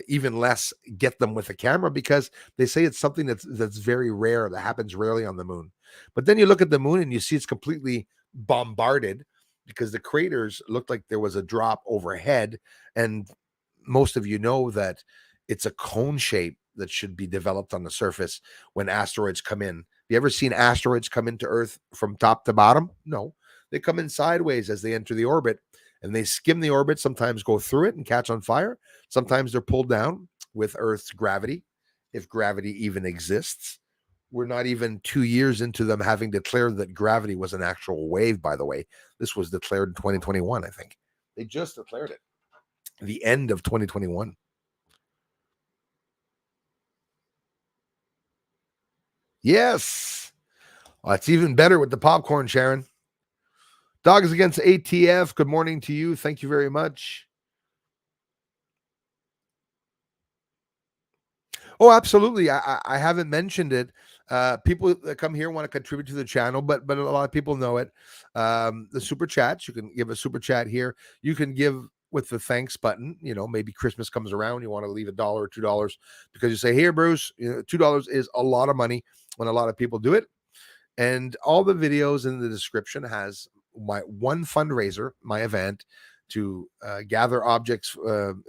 even less get them with a camera, because they say it's something that's very rare, that happens rarely on the moon. But then you look at the moon and you see it's completely bombarded, because the craters looked like there was a drop overhead. And most of you know that it's a cone shape that should be developed on the surface when asteroids come in. You ever seen asteroids come into Earth from top to bottom? No. They come in sideways as they enter the orbit, and they skim the orbit, sometimes go through it and catch on fire. Sometimes they're pulled down with Earth's gravity, if gravity even exists. We're not even 2 years into them having declared that gravity was an actual wave, by the way. This was declared in 2021, I think. They just declared it. The end of 2021. Yes. Well, it's even better with the popcorn, Sharon. Dogs Against ATF, good morning to you. Thank you very much. Oh, absolutely. I haven't mentioned it. People that come here want to contribute to the channel, but a lot of people know it. The super chats, you can give a super chat here. You can give with the thanks button. You know, maybe Christmas comes around, you want to leave $1 or $2 because you say, "Here, Bruce, $2 is a lot of money," when a lot of people do it. And all the videos in the description has my one fundraiser, my event to gather objects,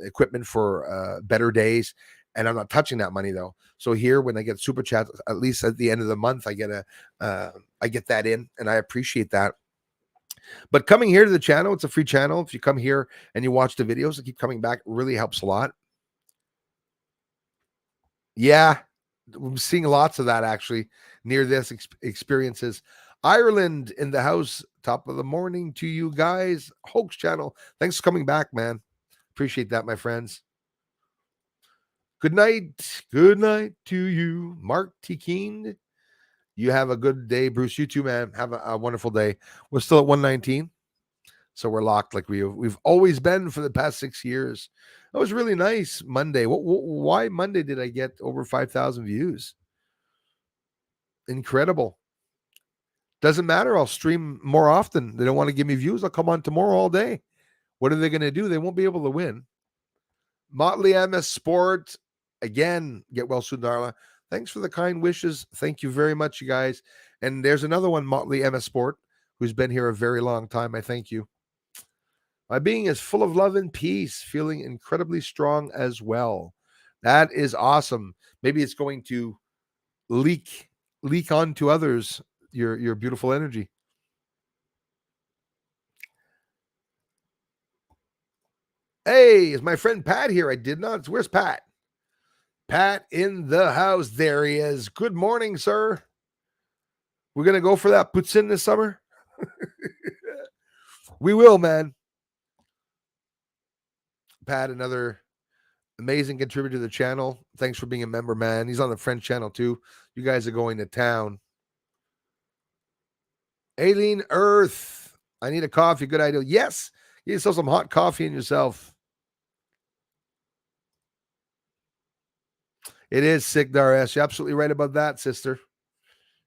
equipment for better days. And I'm not touching that money though. So here, when I get super chats, at least at the end of the month, I get that in, and I appreciate that. But coming here to the channel, it's a free channel. If you come here and you watch the videos and keep coming back, it really helps a lot. Yeah, I'm seeing lots of that actually near this experiences. Ireland in the house. Top of the morning to you guys. Hoax channel. Thanks for coming back, man. Appreciate that, my friends. Good night. Good night to you, Mark T. Keen. You have a good day, Bruce. You too, man. Have a wonderful day. We're still at 119, so we're locked like we've always been for the past 6 years. That was really nice. Monday. Why Monday did I get over 5,000 views? Incredible. Doesn't matter. I'll stream more often. They don't want to give me views. I'll come on tomorrow all day. What are they going to do? They won't be able to win. Motley MS Sport. Again, get well soon, Darla. Thanks for the kind wishes. Thank you very much, you guys. And there's another one, Motley MS Sport, who's been here a very long time. I thank you. My being is full of love and peace, feeling incredibly strong as well. That is awesome. Maybe it's going to leak on to others, your beautiful energy. Hey, is my friend Pat here? I did not. Where's Pat? Pat in the house. There he is. Good morning, sir. We're going to go for that Poutine this summer? We will, man. Pat, another amazing contributor to the channel. Thanks for being a member, man. He's on the French channel, too. You guys are going to town. Aileen Earth. I need a coffee. Good idea. Yes. You sell some hot coffee in yourself. It is sick, Daresh. You're absolutely right about that, sister.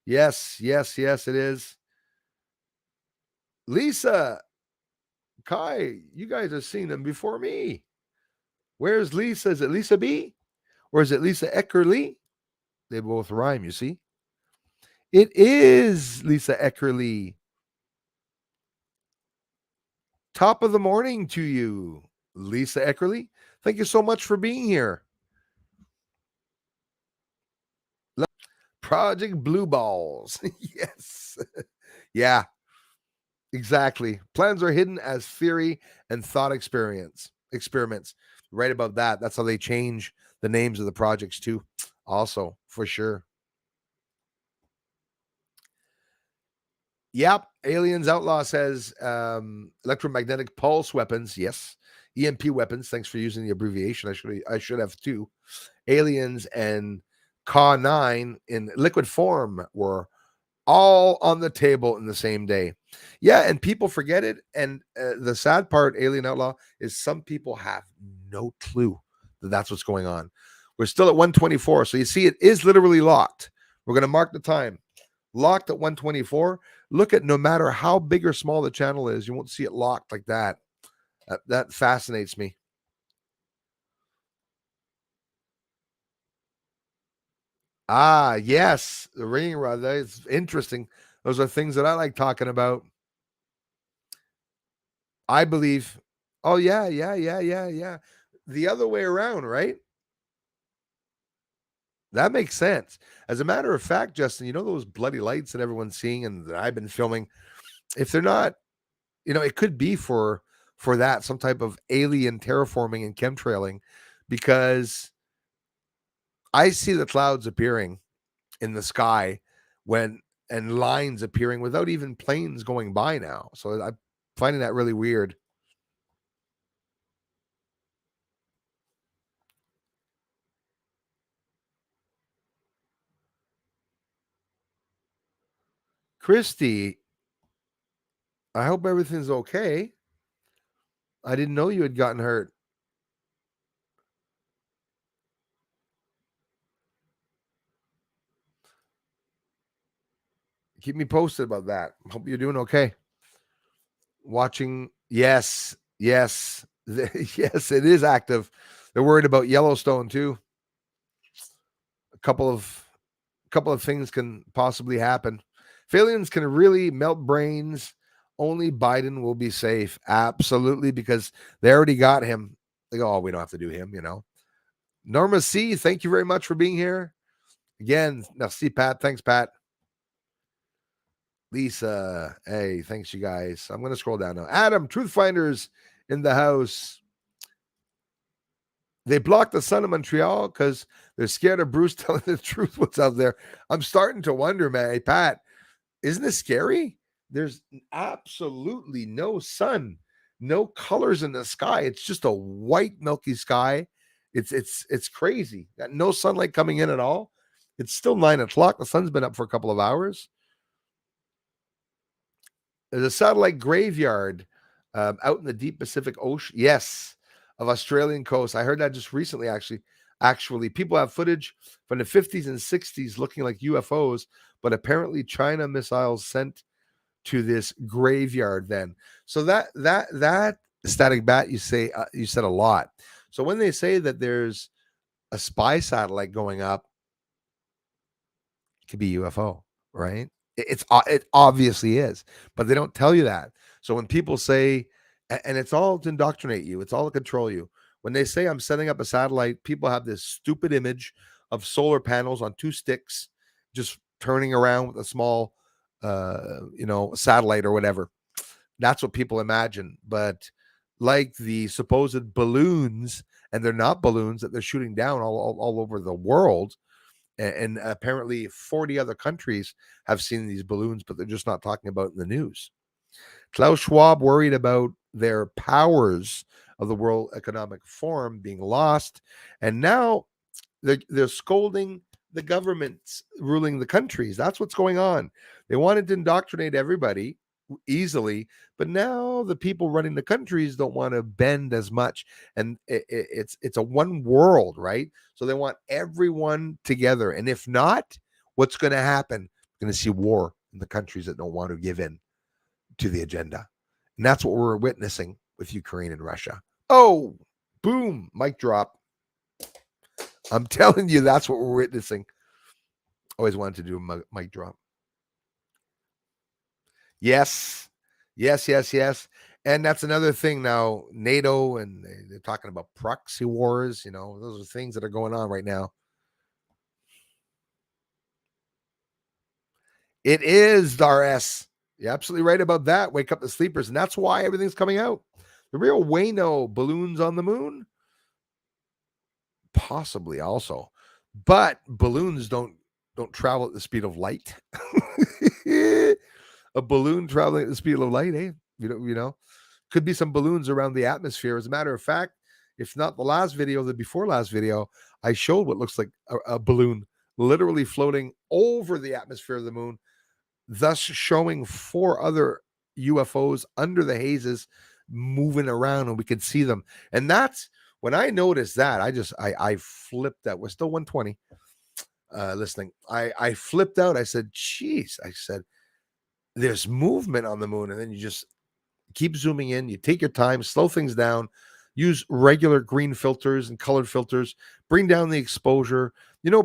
Yes, yes, yes, it is. Lisa, Kai, you guys have seen them before me. Where's Lisa? Is it Lisa B? Or is it Lisa Eckerly? They both rhyme, you see. It is Lisa Eckerly. Top of the morning to you, Lisa Eckerly. Thank you so much for being here. Project Blue Balls. Yes. Yeah, exactly. Plans are hidden as theory and thought experiments. Right above that. That's how they change the names of the projects too. Also, for sure. Yep. Aliens Outlaw says electromagnetic pulse weapons. Yes. EMP weapons. Thanks for using the abbreviation. I should have too. Aliens and Ka-9 in liquid form were all on the table in the same day. Yeah, and people forget it. And the sad part, Alien Outlaw, is some people have no clue that that's what's going on. We're still at 124. So you see, it is literally locked. We're going to mark the time. Locked at 124. Look at no matter how big or small the channel is, you won't see it locked like that. That fascinates me. Ah, yes, the ringing rod. That is interesting. Those are things that I like talking about. I believe. Oh yeah, yeah, yeah, yeah, yeah. The other way around, right? That makes sense. As a matter of fact, Justin, you know those bloody lights that everyone's seeing and that I've been filming. If they're not, it could be for that some type of alien terraforming and chemtrailing, because I see the clouds appearing in the sky when and lines appearing without even planes going by now. So I'm finding that really weird. Christy, I hope everything's okay. I didn't know you had gotten hurt. Keep me posted about that. Hope you're doing okay. Watching, yes, yes, yes, it is active. They're worried about Yellowstone too. A couple of things can possibly happen. If aliens can really melt brains, only Biden will be safe. Absolutely, because they already got him. They go, oh, we don't have to do him. Norma C, thank you very much for being here. Again, merci, Pat. Thanks, Pat. Lisa, hey, thanks, you guys. I'm going to scroll down now. Adam, Truth Finders in the house. They blocked the Sun of Montreal because they're scared of Bruce telling the truth what's out there. I'm starting to wonder, man. Hey, Pat, isn't this scary? There's absolutely no sun, no colors in the sky. It's just a white, milky sky. It's crazy. Got no sunlight coming in at all. It's still 9 o'clock. The sun's been up for a couple of hours. There's a satellite graveyard out in the deep Pacific Ocean. Yes, of Australian coast. I heard that just recently, actually. Actually, people have footage from the 50s and 60s looking like UFOs, but apparently China missiles sent to this graveyard then. So that static bat you said a lot. So when they say that there's a spy satellite going up, it could be UFO, right? It obviously is, but they don't tell you that. So when people say, and it's all to indoctrinate you, it's all to control you. When they say I'm setting up a satellite, people have this stupid image of solar panels on two sticks, just turning around with a small, satellite or whatever. That's what people imagine. But like the supposed balloons, and they're not balloons that they're shooting down all over the world, and apparently 40 other countries have seen these balloons, but they're just not talking about it in the news. Klaus Schwab worried about their powers of the World Economic Forum being lost, and now they're scolding the governments ruling the countries. That's what's going on. They wanted to indoctrinate everybody easily, but now the people running the countries don't want to bend as much, and it's a one world, right? So they want everyone together, and if not, what's going to happen? We're going to see war in the countries that don't want to give in to the agenda, and that's what we're witnessing with Ukraine and Russia. Oh, boom, mic drop. I'm telling you, that's what we're witnessing. Always wanted to do a mic drop. Yes. Yes, yes, yes. And that's another thing now. NATO and they're talking about proxy wars. Those are things that are going on right now. It is R.S. You're absolutely right about that. Wake up the sleepers. And that's why everything's coming out. The real Wayno balloons on the moon, possibly also. But balloons don't travel at the speed of light. A balloon traveling at the speed of light, eh? Could be some balloons around the atmosphere. As a matter of fact, if not the last video, the before last video, I showed what looks like a balloon literally floating over the atmosphere of the moon, thus showing 4 other UFOs under the hazes moving around, and we could see them. And that's when I noticed that, I flipped out. We're still 120 listening. I flipped out. I said, geez, I said, there's movement on the moon. And then you just keep zooming in, you take your time, slow things down, use regular green filters and colored filters, bring down the exposure.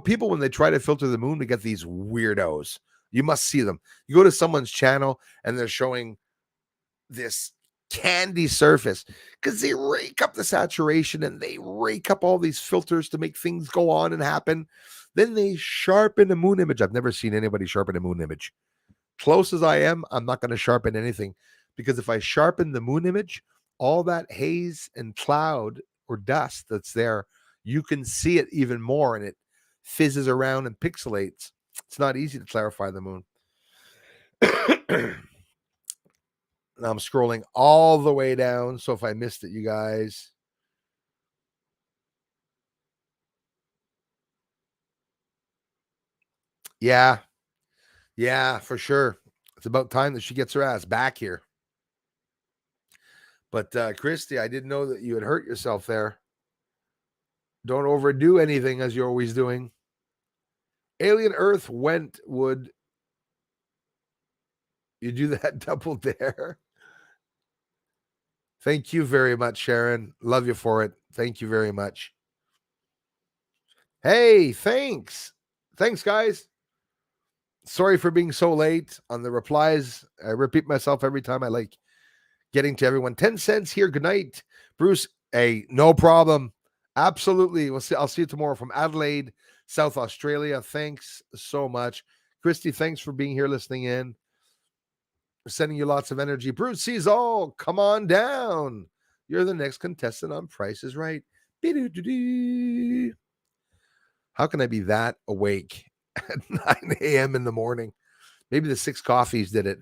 People, when they try to filter the moon, they get these weirdos. You must see them. You go to someone's channel and they're showing this candy surface because they rake up the saturation and they rake up all these filters to make things go on and happen. Then they sharpen a moon image. I've never seen anybody sharpen a moon image. Close as I am, I'm not going to sharpen anything, because if I sharpen the moon image, all that haze and cloud or dust that's there, you can see it even more, and it fizzes around and pixelates. It's not easy to clarify the moon. Now I'm scrolling all the way down, so if I missed it, you guys. Yeah, for sure. It's about time that she gets her ass back here. But Christy, I didn't know that you had hurt yourself there. Don't overdo anything, as you're always doing. Alien Earth went, would you do that double dare? Thank you very much, Sharon. Love you for it. Thank you very much. Hey, thanks. Thanks, guys. Sorry for being so late on the replies. I repeat myself every time. I like getting to everyone. 10 cents here. Good night, Bruce. Hey, no problem. Absolutely. I'll see you tomorrow from Adelaide, South Australia. Thanks so much. Christy, thanks for being here, listening in. Sending you lots of energy. Bruce sees all. Come on down. You're the next contestant on Price is Right. How can I be that awake at 9 a.m. in the morning? Maybe the 6 coffees did it.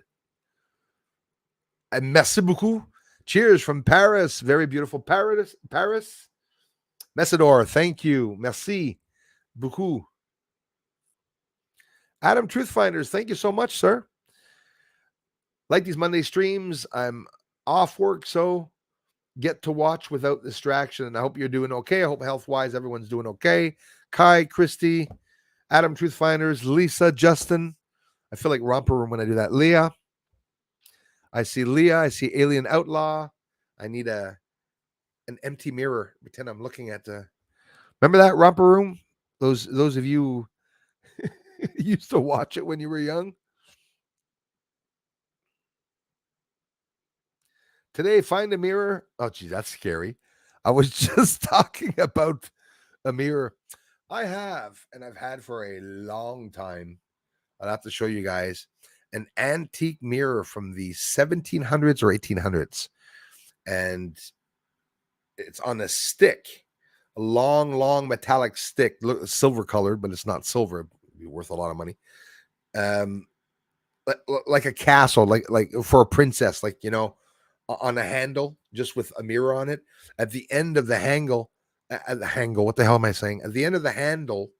And merci beaucoup. Cheers from Paris. Very beautiful Paris. Messidor, thank you. Merci beaucoup. Adam Truthfinders, thank you so much, sir. Like these Monday streams, I'm off work, so get to watch without distraction. And I hope you're doing okay. I hope health-wise everyone's doing okay. Kai, Christy, Adam Truthfinders, Lisa, Justin. I feel like Romper Room when I do that. Leah. I see Leah. I see Alien Outlaw. I need an empty mirror. Pretend I'm looking at remember that Romper Room? Those of you used to watch it when you were young. Today, find a mirror. Oh, geez, that's scary. I was just talking about a mirror. I have, and I've had for a long time. I'll have to show you guys an antique mirror from the 1700s or 1800s. And it's on a stick, a long metallic stick, silver colored, but it's not silver. It'd be worth a lot of money. Like a castle, like for a princess, on a handle, just with a mirror on it. At the end of the handle, what the hell am I saying? At the end of the handle,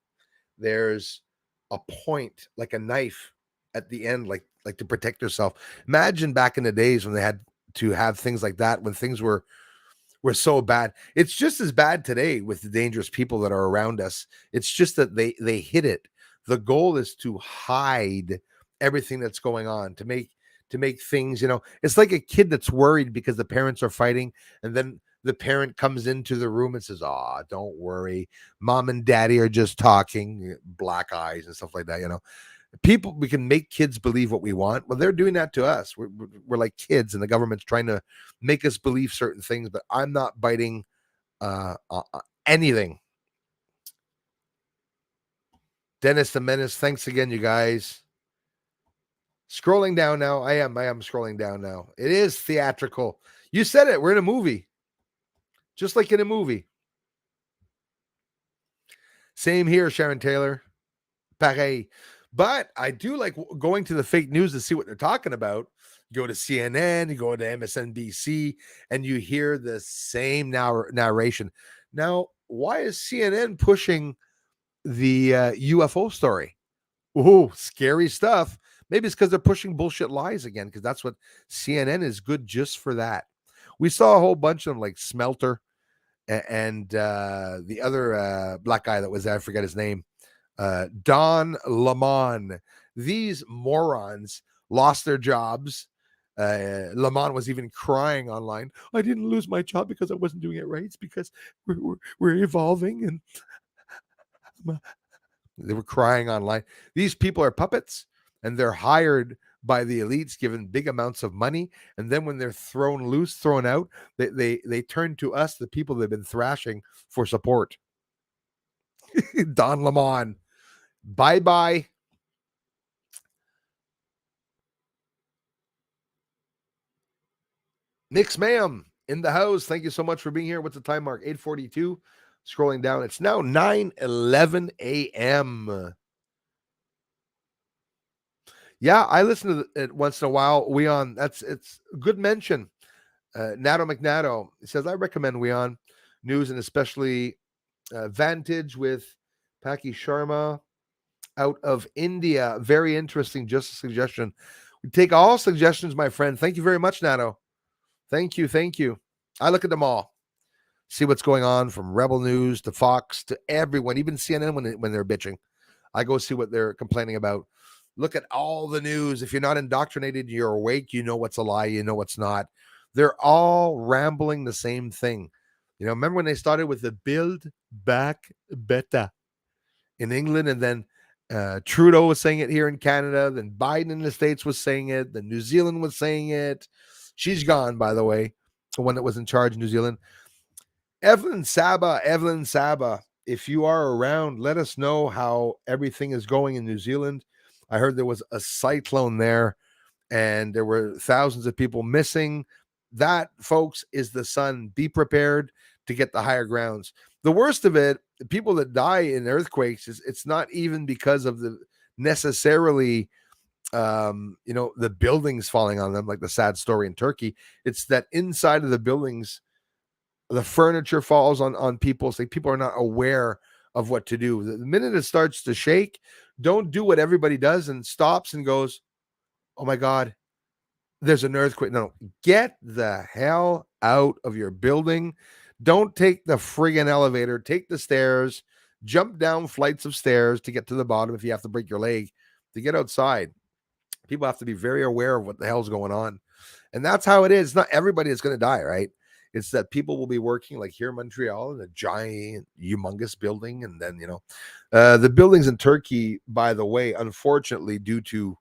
there's a point, like a knife at the end, like to protect yourself. Imagine back in the days when they had to have things like that, when things were so bad. It's just as bad today with the dangerous people that are around us. It's just that they hid it. The goal is to hide everything that's going on, to make things, it's like a kid that's worried because the parents are fighting, and then the parent comes into the room and says, "Ah, don't worry, mom and daddy are just talking," black eyes and stuff like that. People, we can make kids believe what we want. Well, they're doing that to us. We're like kids, and the government's trying to make us believe certain things. But I'm not biting anything. Dennis the Menace, thanks again, you guys. Scrolling down now. I am scrolling down now. It is theatrical. You said it. We're in a movie. Just like in a movie. Same here, Sharon Taylor. Pareil. But I do like going to the fake news to see what they're talking about. You go to CNN, you go to MSNBC, and you hear the same narration. Now, why is CNN pushing the UFO story? Ooh, scary stuff. Maybe it's because they're pushing bullshit lies again, because that's what CNN is good just for that. We saw a whole bunch of them, like Smelter and the other black guy that was there, I forget his name, Don Lemon. These morons lost their jobs. Lemon was even crying online. I didn't lose my job because I wasn't doing it right. It's because we're evolving, and they were crying online. These people are puppets, and they're hired by the elites, given big amounts of money. And then when they're thrown loose, thrown out, they turn to us, the people they've been thrashing, for support. Don Lemon. Bye-bye. Nix Ma'am in the house. Thank you so much for being here. What's the time mark? 8:42. Scrolling down. It's now 9:11 a.m. Yeah, I listen to it once in a while. It's a good mention. Nato McNato says, I recommend Weon News, and especially Vantage with Paki Sharma out of India. Very interesting. Just a suggestion. We take all suggestions, my friend. Thank you very much, Nato. Thank you. I look at them all. See what's going on, from Rebel News to Fox to everyone, even CNN when they're bitching. I go see what they're complaining about. Look at all the news. If you're not indoctrinated, you're awake, you know what's a lie, you know what's not. They're all rambling the same thing. Remember when they started with the Build Back Better in England, and then Trudeau was saying it here in Canada, then Biden in the States was saying it, then New Zealand was saying it. She's gone, by the way, the one that was in charge of New Zealand. Evelyn Saba, if you are around, let us know how everything is going in New Zealand. I heard there was a cyclone there, and there were thousands of people missing. That, folks, is the sun. Be prepared to get the higher grounds. The worst of it, the people that die in earthquakes, it's not even because of the necessarily the buildings falling on them, like the sad story in Turkey. It's that inside of the buildings, the furniture falls on people. So people are not aware of what to do. The minute it starts to shake, don't do what everybody does and stops and goes, oh my God, there's an earthquake. No, get the hell out of your building. Don't take the friggin' elevator. Take the stairs. Jump down flights of stairs to get to the bottom if you have to break your leg to get outside. People have to be very aware of what the hell's going on. And that's how it is. It's not everybody that's going to die, right? It's that people will be working, like here in Montreal, in a giant, humongous building. And then, the buildings in Turkey, by the way, unfortunately, due to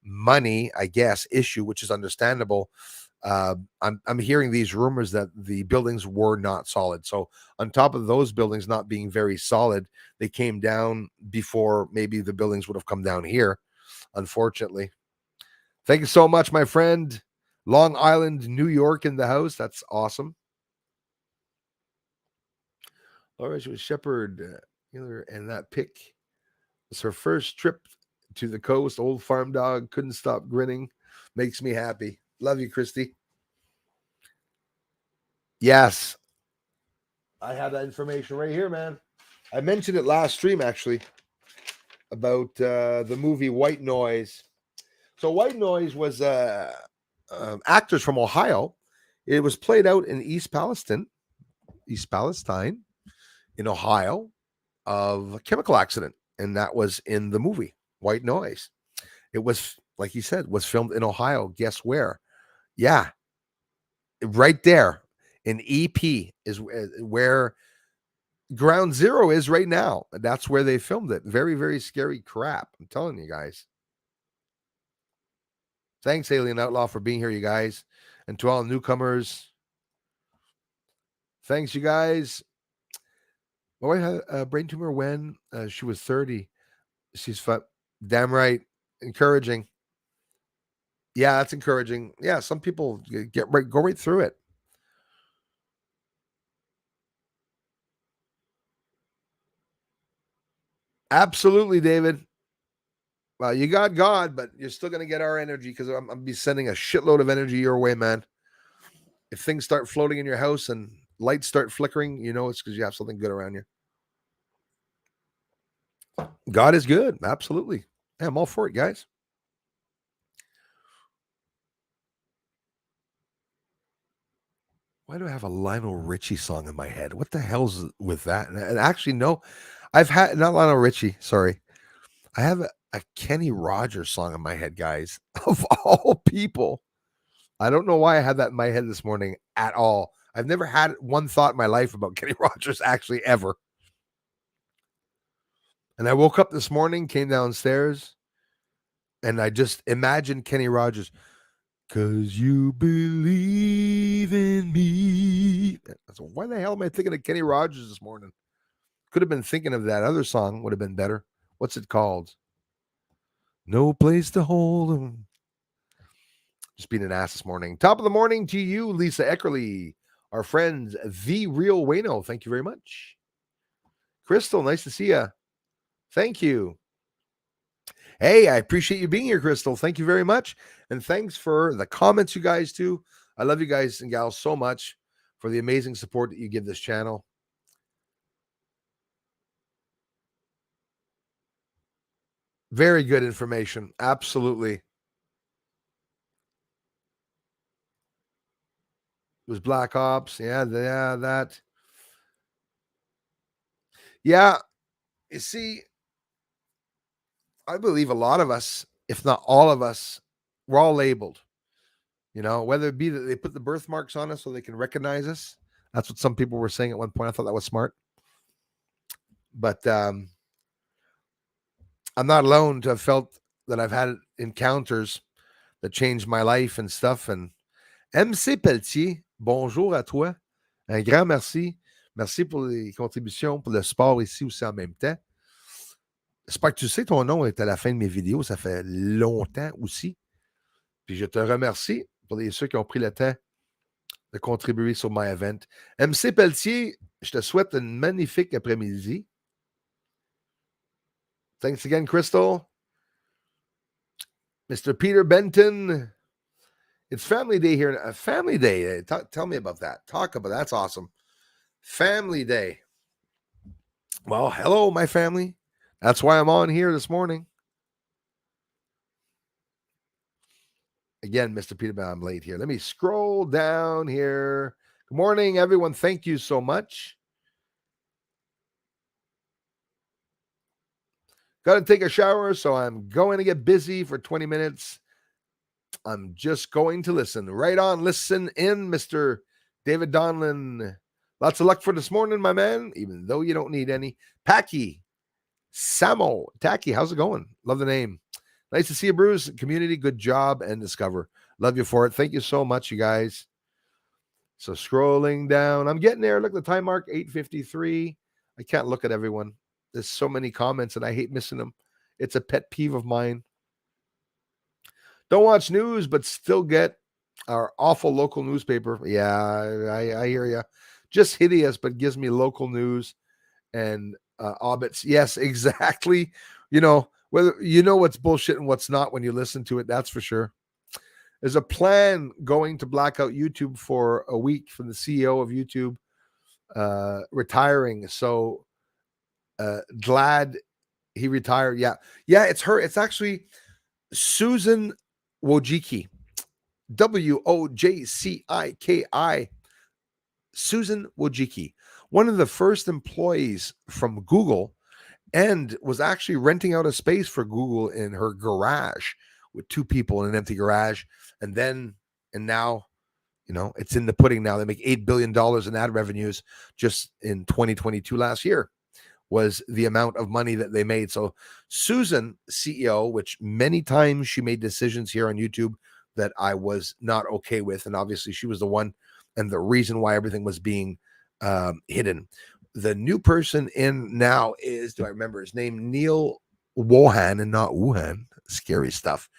money, I guess, issue, which is understandable, I'm hearing these rumors that the buildings were not solid. So on top of those buildings not being very solid, they came down before maybe the buildings would have come down here, unfortunately. Thank you so much, my friend. Long Island, New York in the house. That's awesome. All right, she was Shepherd, and that pick was her first trip to the coast. Old farm dog, couldn't stop grinning. Makes me happy. Love you, Christy. Yes. I have that information right here, man. I mentioned it last stream, actually, about the movie White Noise. So White Noise was actors from Ohio. It was played out in East Palestine, in Ohio, of a chemical accident, and that was in the movie White Noise. It was, like he said, was filmed in Ohio. Guess where? Yeah, right there in EP is where Ground Zero is right now. That's where they filmed it. Very, very scary crap. I'm telling you guys. Thanks, Alien Outlaw, for being here, you guys. And to all newcomers, thanks, you guys. My wife had a brain tumor when she was 30. She's fun. Damn right. Encouraging. Yeah, that's encouraging. Yeah, some people go right through it. Absolutely, David. Well, you got God, but you're still going to get our energy because I'm be sending a shitload of energy your way, man. If things start floating in your house and lights start flickering, you know it's because you have something good around you. God is good. Absolutely. Yeah, I'm all for it, guys. Why do I have a Lionel Richie song in my head? What the hell's with that? And actually, no, I've had not Lionel Richie. Sorry, I have a Kenny Rogers song in my head, guys. Of all people, I don't know why I had that in my head this morning at all. I've never had one thought in my life about Kenny Rogers actually ever. And I woke up this morning, came downstairs, and I just imagined Kenny Rogers. 'Cause you believe in me. So why the hell am I thinking of Kenny Rogers this morning? Could have been thinking of that other song, would have been better. What's it called? No place to hold 'em. Just being an ass this morning. Top of the morning to you, Lisa Eckerly. Our friends, The Real Wayno. Thank you very much. Crystal, nice to see you. Thank you. Hey, I appreciate you being here, Crystal. Thank you very much. And thanks for the comments, you guys, too. I love you guys and gals so much for the amazing support that you give this channel. Very good information. Absolutely. It was Black Ops. Yeah, that. Yeah. You see, I believe a lot of us, if not all of us, we're all labeled. You know, whether it be that they put the birthmarks on us so they can recognize us. That's what some people were saying at one point. I thought that was smart. But I'm not alone to have felt that I've had encounters that changed my life and stuff. And MC Pelletier, bonjour à toi. Un grand merci. Merci pour les contributions, pour le sport ici aussi en même temps. J'espère que tu sais, ton nom est à la fin de mes vidéos. Ça fait longtemps aussi. Puis je te remercie pour ceux qui ont pris le temps de contribuer sur my event. MC Pelletier, je te souhaite une magnifique après-midi. Thanks again, Crystal. Mr. Peter Benton. It's family day here. Family day. Tell me about that. Talk about that. That's awesome. Family day. Well, hello, my family. That's why I'm on here this morning. Again, Mr. Peter, I'm late here. Let me scroll down here. Good morning, everyone. Thank you so much. Got to take a shower, so I'm going to get busy for 20 minutes. I'm just going to listen. Right on. Listen in, Mr. David Donlin. Lots of luck for this morning, my man, even though you don't need any. Packy, Samo, Tacky, how's it going? Love the name. Nice to see you, Bruce. Community, good job and discover. Love you for it. Thank you so much, you guys. So scrolling down, I'm getting there. Look at the time mark, 8:53. I can't look at everyone. There's so many comments and I hate missing them. It's a pet peeve of mine. Don't watch news, but still get our awful local newspaper. Yeah, I hear you. Just hideous, but gives me local news and obits. Yes, exactly. You know, whether you know what's bullshit and what's not when you listen to it, that's for sure. There's a plan going to blackout YouTube for a week from the CEO of YouTube retiring. So glad he retired. Yeah. Yeah, it's her. It's actually Susan Wojcicki. Wojciki. Susan Wojcicki, one of the first employees from Google, and was actually renting out a space for Google in her garage with two people in an empty garage. And now, It's in the pudding now. They make $8 billion in ad revenues just in 2022 last year was the amount of money that they made. So Susan, CEO, which many times she made decisions here on YouTube that I was not okay with. And obviously she was the one and the reason why everything was being hidden. The new person in now is, do I remember his name? Neil Wohan and not Wuhan. Scary stuff.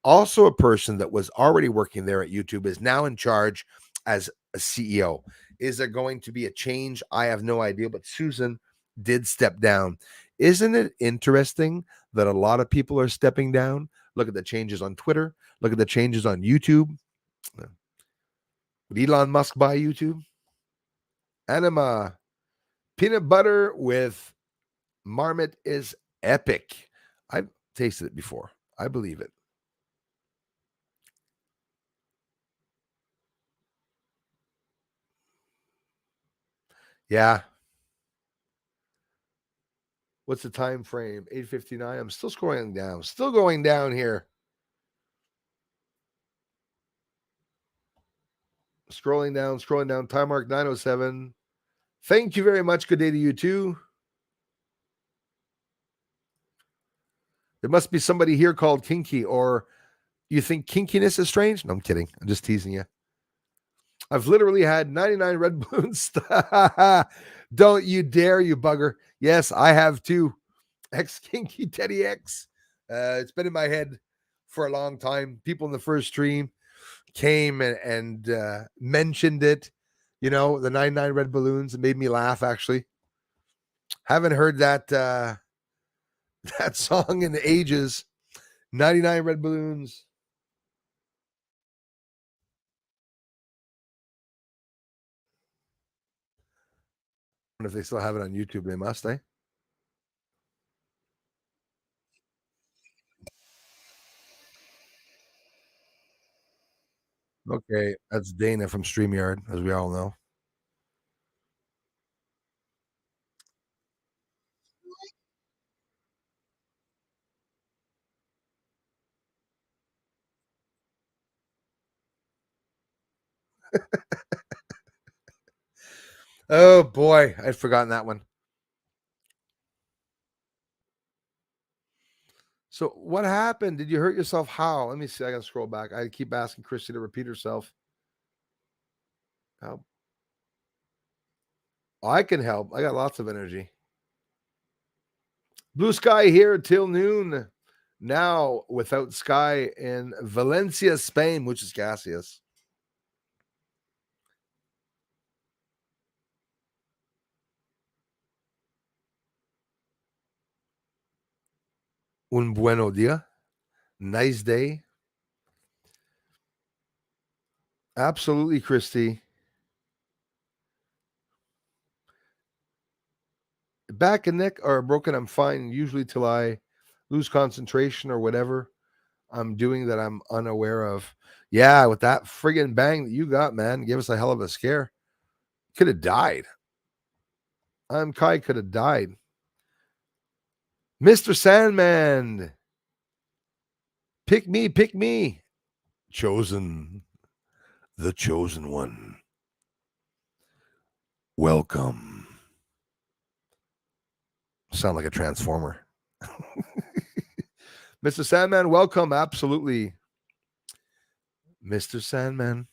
Also a person that was already working there at YouTube is now in charge as a CEO. Is there going to be a change? I have no idea, but Susan did step down. Isn't it interesting that a lot of people are stepping down? Look at the changes on Twitter. Look at the changes on YouTube. Would Elon Musk buy YouTube? Anima. Peanut butter with marmot is epic. I've tasted it before. I believe it. Yeah. What's the time frame? 8:59. I'm still scrolling down. Still going down here. Scrolling down. Time mark 9:07. Thank you very much. Good day to you too. There must be somebody here called Kinky, or you think kinkiness is strange? No, I'm kidding. I'm just teasing you. I've literally had 99 red balloons. Don't you dare, you bugger. Yes, I have too. X Kinky Teddy X. It's been in my head for a long time. People in the first stream came and mentioned it. The 99 red balloons. It made me laugh, actually. Haven't heard that that song in ages. 99 red balloons. I wonder if they still have it on YouTube. They must, eh? Okay, that's Dana from StreamYard, as we all know. Oh boy, I'd forgotten that one. So what happened? Did you hurt yourself? How? Let me see. I gotta scroll back. I keep asking Christy to repeat herself. How? Oh, I can help. I got lots of energy. Blue sky here till noon. Now without sky in Valencia, Spain, which is gaseous. Un bueno dia. Nice day. Absolutely, Christy. Back and neck are broken. I'm fine usually till I lose concentration or whatever I'm doing that I'm unaware of. Yeah, with that friggin' bang that you got, man, gave us a hell of a scare. Could have died. I'm Kai could have died. Mr. Sandman. Pick me, pick me. Chosen. The chosen one. Welcome. Sound like a transformer. Mr. Sandman, welcome. Absolutely. Mr. Sandman.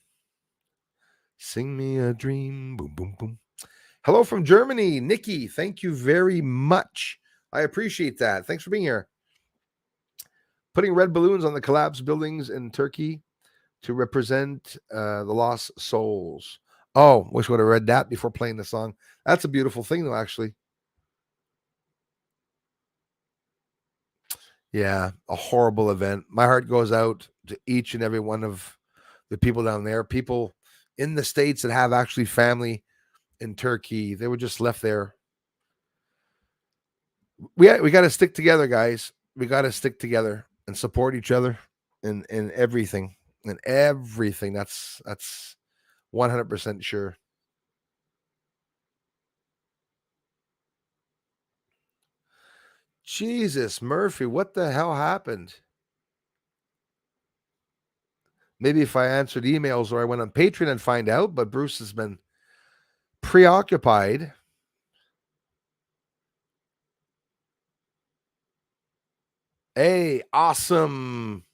Sing me a dream. Boom, boom, boom. Hello from Germany, Nikki. Thank you very much. I appreciate that. Thanks for being here. Putting red balloons on the collapsed buildings in Turkey to represent the lost souls. Oh, wish I would have read that before playing the song. That's a beautiful thing, though, actually. Yeah, a horrible event. My heart goes out to each and every one of the people down there, people in the States that have actually family in Turkey. They were just left there. We got to stick together, guys. We got to stick together and support each other in everything. In everything. That's 100% sure. Jesus, Murphy, what the hell happened? Maybe if I answered emails or I went on Patreon and find out, but Bruce has been preoccupied. Hey, awesome.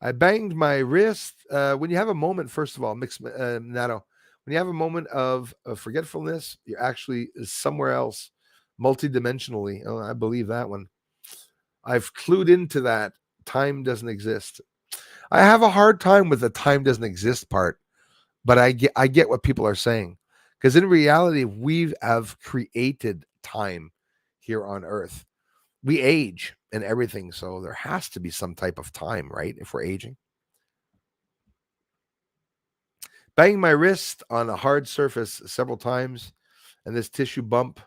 I banged my wrist. When you have a moment, first of all, Nato, when you have a moment of forgetfulness, you're actually somewhere else multidimensionally. Oh, I believe that one. I've clued into that. Time doesn't exist. I have a hard time with the time doesn't exist part, but I get what people are saying. Because in reality, we have created time here on Earth. We age and everything, so there has to be some type of time, right? If we're aging. Banged my wrist on a hard surface several times, and this tissue bump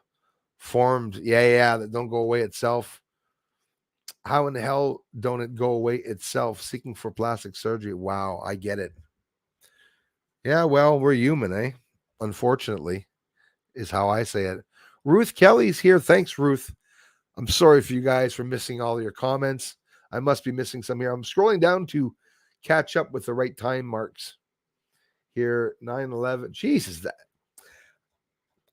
formed. Yeah, that don't go away itself. How in the hell don't it go away itself? Seeking for plastic surgery. Wow, I get it. Yeah, well, we're human, eh? Unfortunately, is how I say it. Ruth Kelly's here. Thanks, Ruth. I'm sorry for you guys for missing all your comments. I must be missing some here. I'm scrolling down to catch up with the right time marks here. 9/11. Jesus, that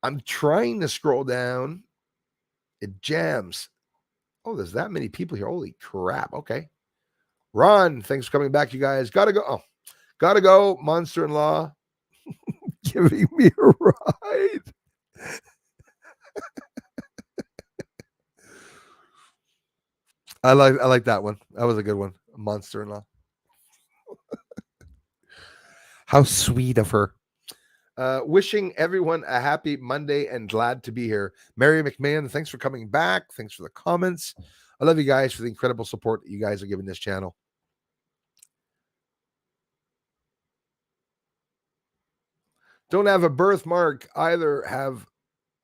I'm trying to scroll down. It jams. Oh, there's that many people here. Holy crap. Okay. Ron, thanks for coming back, you guys. Gotta go. Oh, gotta go. Monster in law giving me a ride. I like that one. That was a good one. Monster in law. How sweet of her. Wishing everyone a happy Monday and glad to be here. Mary McMahon, thanks for coming back. Thanks for the comments. I love you guys for the incredible support that you guys are giving this channel. Don't have a birthmark. Either have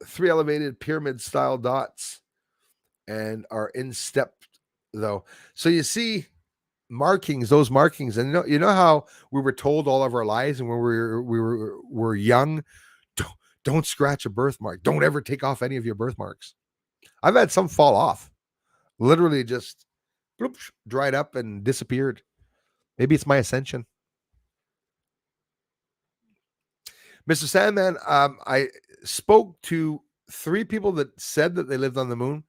3 elevated pyramid style dots and are in step though. So you see markings, those markings, and you know how we were told all of our lives and when we were young, don't scratch a birthmark. Don't ever take off any of your birthmarks. I've had some fall off. Literally just bloop, dried up and disappeared. Maybe it's my ascension. Mr. Sandman, I spoke to 3 people that said that they lived on the moon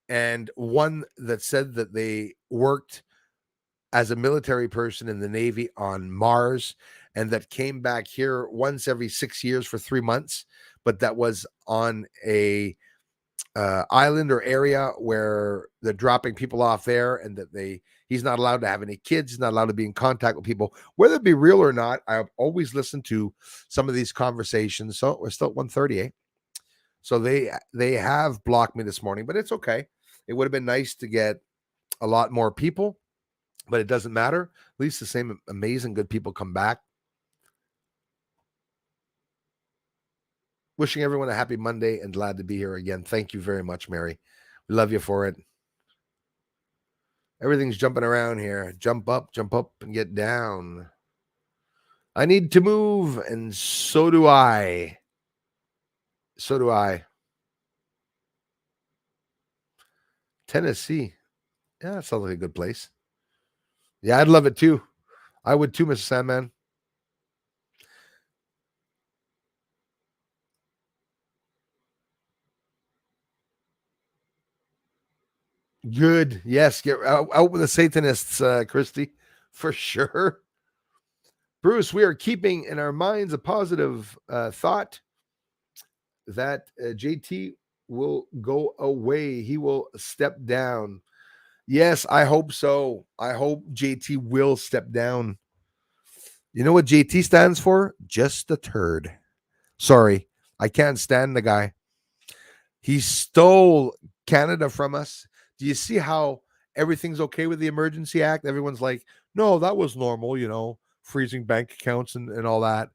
and one that said that they worked as a military person in the Navy on Mars and that came back here once every 6 years for 3 months, but that was on a island or area where they're dropping people off there and that he's not allowed to have any kids. He's not allowed to be in contact with people, whether it be real or not. I've always listened to some of these conversations. So we're still at 1:30, eh? So they have blocked me this morning, but it's okay. It would have been nice to get a lot more people, but it doesn't matter. At least the same amazing good people come back. Wishing everyone a happy Monday and glad to be here again. Thank you very much, Mary. We love you for it. Everything's jumping around here. Jump up, and get down. I need to move, and so do I. So do I. Tennessee. Yeah, that sounds like a good place. Yeah, I'd love it too. I would too, Mr. Sandman. Good. Yes, get out with the Satanists, Christy, for sure. Bruce, we are keeping in our minds a positive thought that JT will go away. He will step down. Yes, I hope so. I hope JT will step down. You know what JT stands for? Just a turd. Sorry, I can't stand the guy. He stole Canada from us. Do you see how everything's okay with the Emergency Act? Everyone's like, no, that was normal, freezing bank accounts and all that.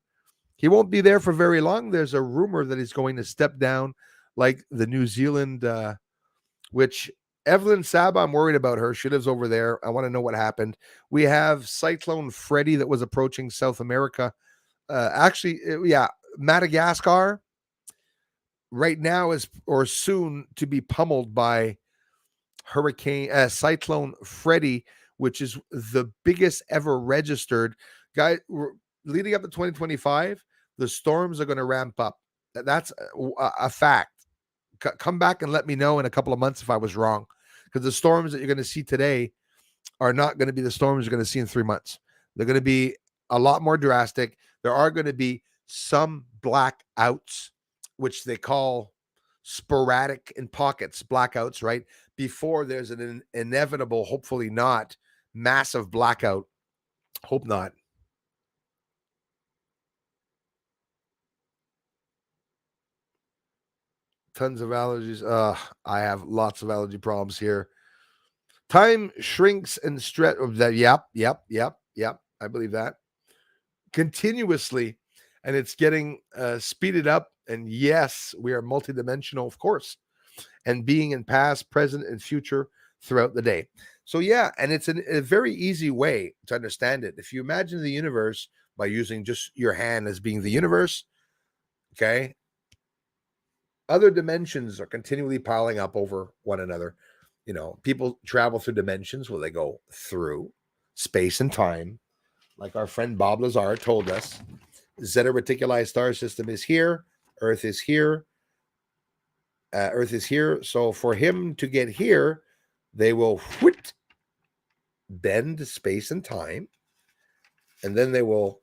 He won't be there for very long. There's a rumor that he's going to step down like the New Zealand, which Evelyn Saba, I'm worried about her. She lives over there. I want to know what happened. We have Cyclone Freddy that was approaching South America. Madagascar right now is or soon to be pummeled by Cyclone Freddy, which is the biggest ever registered. Guy, leading up to 2025, the storms are going to ramp up. That's a fact. Come back and let me know in a couple of months if I was wrong, because the storms that you're going to see today are not going to be the storms you're going to see in 3 months. They're going to be a lot more drastic. There are going to be some blackouts, which they call sporadic in pockets blackouts, right? Before there's an inevitable, hopefully not, massive blackout. Hope not. Tons of allergies. I have lots of allergy problems here. Time shrinks and stretch. Yep. I believe that continuously, and it's getting speeded up. And yes, we are multidimensional, of course, and being in past, present, and future throughout the day. So yeah, and it's a very easy way to understand it. If you imagine the universe by using just your hand as being the universe, okay, other dimensions are continually piling up over one another. You know, people travel through dimensions. Well, they go through space and time, like our friend Bob Lazar told us. Zeta Reticuli star system is here. Earth is here. Earth is here. So for him to get here, they will bend space and time, and then they will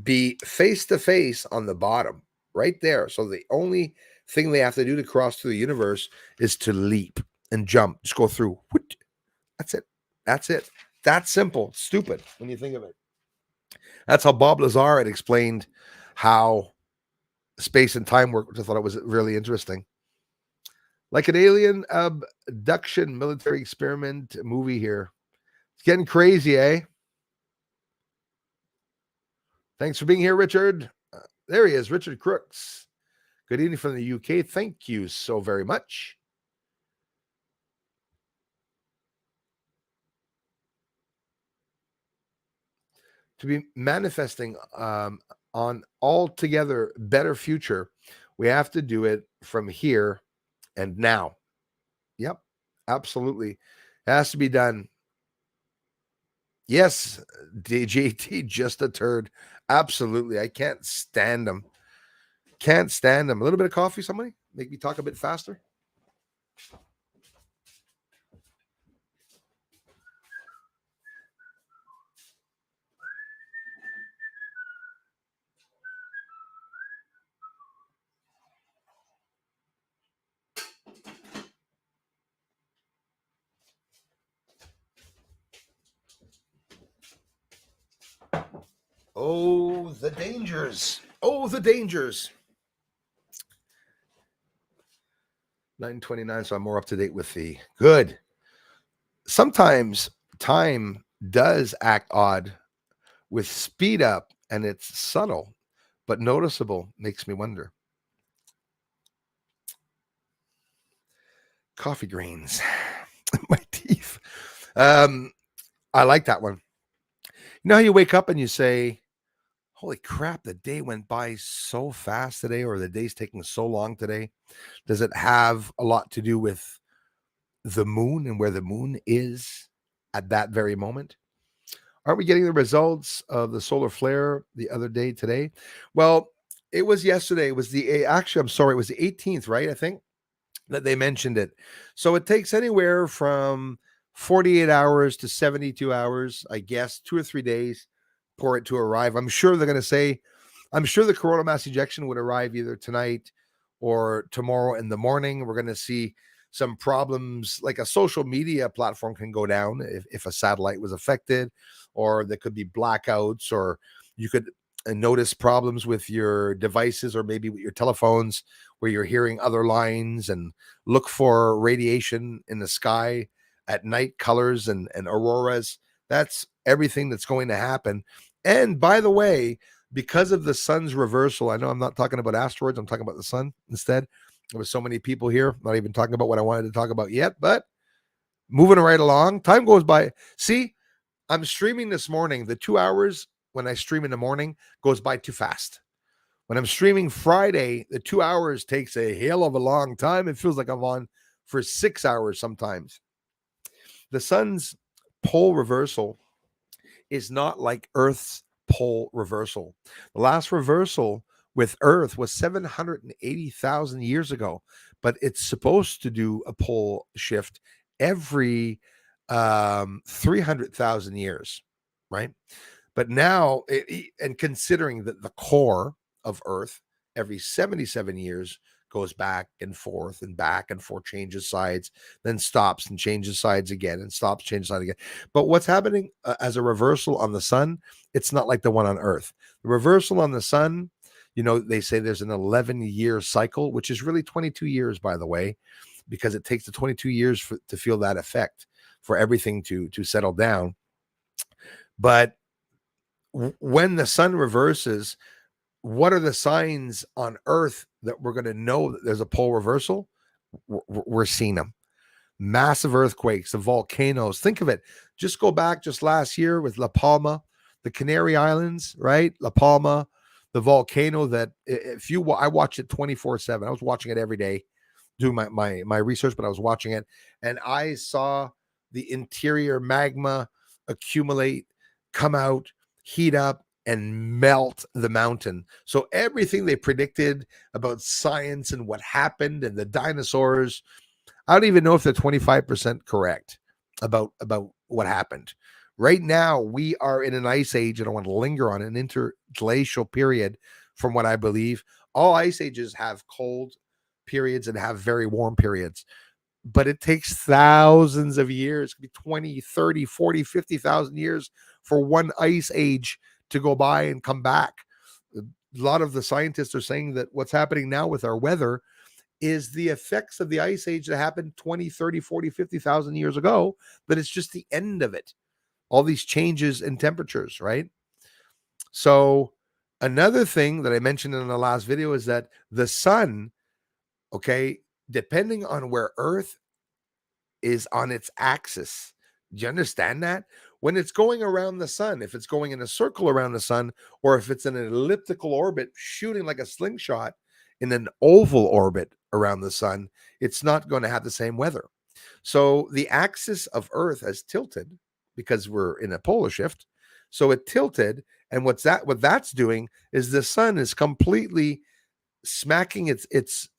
be face to face on the bottom, right there. So the only thing they have to do to cross through the universe is to leap and jump. Just go through. That's it. That's it. That's simple. Stupid when you think of it. That's how Bob Lazar had explained how space and time work, which I thought it was really interesting. Like an alien abduction military experiment movie here. It's getting crazy, eh? Thanks for being here, Richard. There he is, Richard Crooks. Good evening from the UK. Thank you so very much. To be manifesting on altogether better future, we have to do it from here and now. Yep, absolutely. It has to be done. Yes, DJT, just a turd. Absolutely. I can't stand them. Can't stand them. A little bit of coffee, somebody? Make me talk a bit faster. Oh, the dangers. Oh, the dangers. 9:29, so I'm more up to date with the good. Sometimes time does act odd with speed up, and it's subtle but noticeable. Makes me wonder. Coffee grains. My teeth. I like that one. You know how you wake up and you say, holy crap, the day went by so fast today, or the day's taking so long today? Does it have a lot to do with the moon and where the moon is at that very moment? Aren't we getting the results of the solar flare the other day today? Well, it was yesterday. It was actually, I'm sorry, it was the 18th, right? I think that they mentioned it. So it takes anywhere from 48 hours to 72 hours, I guess, 2 or 3 days for it to arrive. I'm sure they're going to say, I'm sure the coronal mass ejection would arrive either tonight or tomorrow in the morning. We're going to see some problems, like a social media platform can go down if a satellite was affected, or there could be blackouts, or you could notice problems with your devices or maybe with your telephones where you're hearing other lines, and look for radiation in the sky at night, colors and auroras. That's everything that's going to happen. And by the way, because of the sun's reversal, I know I'm not talking about asteroids, I'm talking about the sun instead. There was so many people here, not even talking about what I wanted to talk about yet, but moving right along. Time goes by. See, I'm streaming this morning. The 2 hours when I stream in the morning goes by too fast. When I'm streaming Friday, the 2 hours takes a hell of a long time. It feels like I'm on for 6 hours sometimes. The sun's pole reversal is not like Earth's pole reversal. The last reversal with Earth was 780,000 years ago, but it's supposed to do a pole shift every 300,000 years, right? But now, and considering that the core of Earth every 77 years goes back and forth, changes sides, then stops and changes sides again, and stops, changes sides again. But what's happening as a reversal on the sun, it's not like the one on Earth. The reversal on the sun, they say there's an 11-year cycle, which is really 22 years, by the way, because it takes the 22 years to feel that effect, for everything to settle down. But when the sun reverses, what are the signs on Earth that we're going to know that there's a pole reversal? We're seeing them. Massive earthquakes, the volcanoes. Think of it. Just go back just last year with La Palma, the Canary Islands, right? La Palma, the volcano that I watch it 24/7. I was watching it every day, doing my research, but I was watching it, and I saw the interior magma accumulate, come out, heat up, and melt the mountain. So everything they predicted about science and what happened and the dinosaurs, I don't even know if they're 25% correct about what happened. Right now, we are in an ice age, and I want to linger on an interglacial period. From what I believe, all ice ages have cold periods and have very warm periods, but it takes thousands of years. It could be 20, 30, 40, 50,000 years for one ice age to go by and come back. A lot of the scientists are saying that what's happening now with our weather is the effects of the ice age that happened 20, 30, 40, 50,000 years ago, but it's just the end of it. All these changes in temperatures, right? So another thing that I mentioned in the last video is that the sun, okay, depending on where Earth is on its axis. Do you understand that? When it's going around the sun, if it's going in a circle around the sun, or if it's in an elliptical orbit shooting like a slingshot in an oval orbit around the sun, it's not going to have the same weather. So the axis of Earth has tilted because we're in a polar shift. So it tilted, and what that's doing is the sun is completely smacking its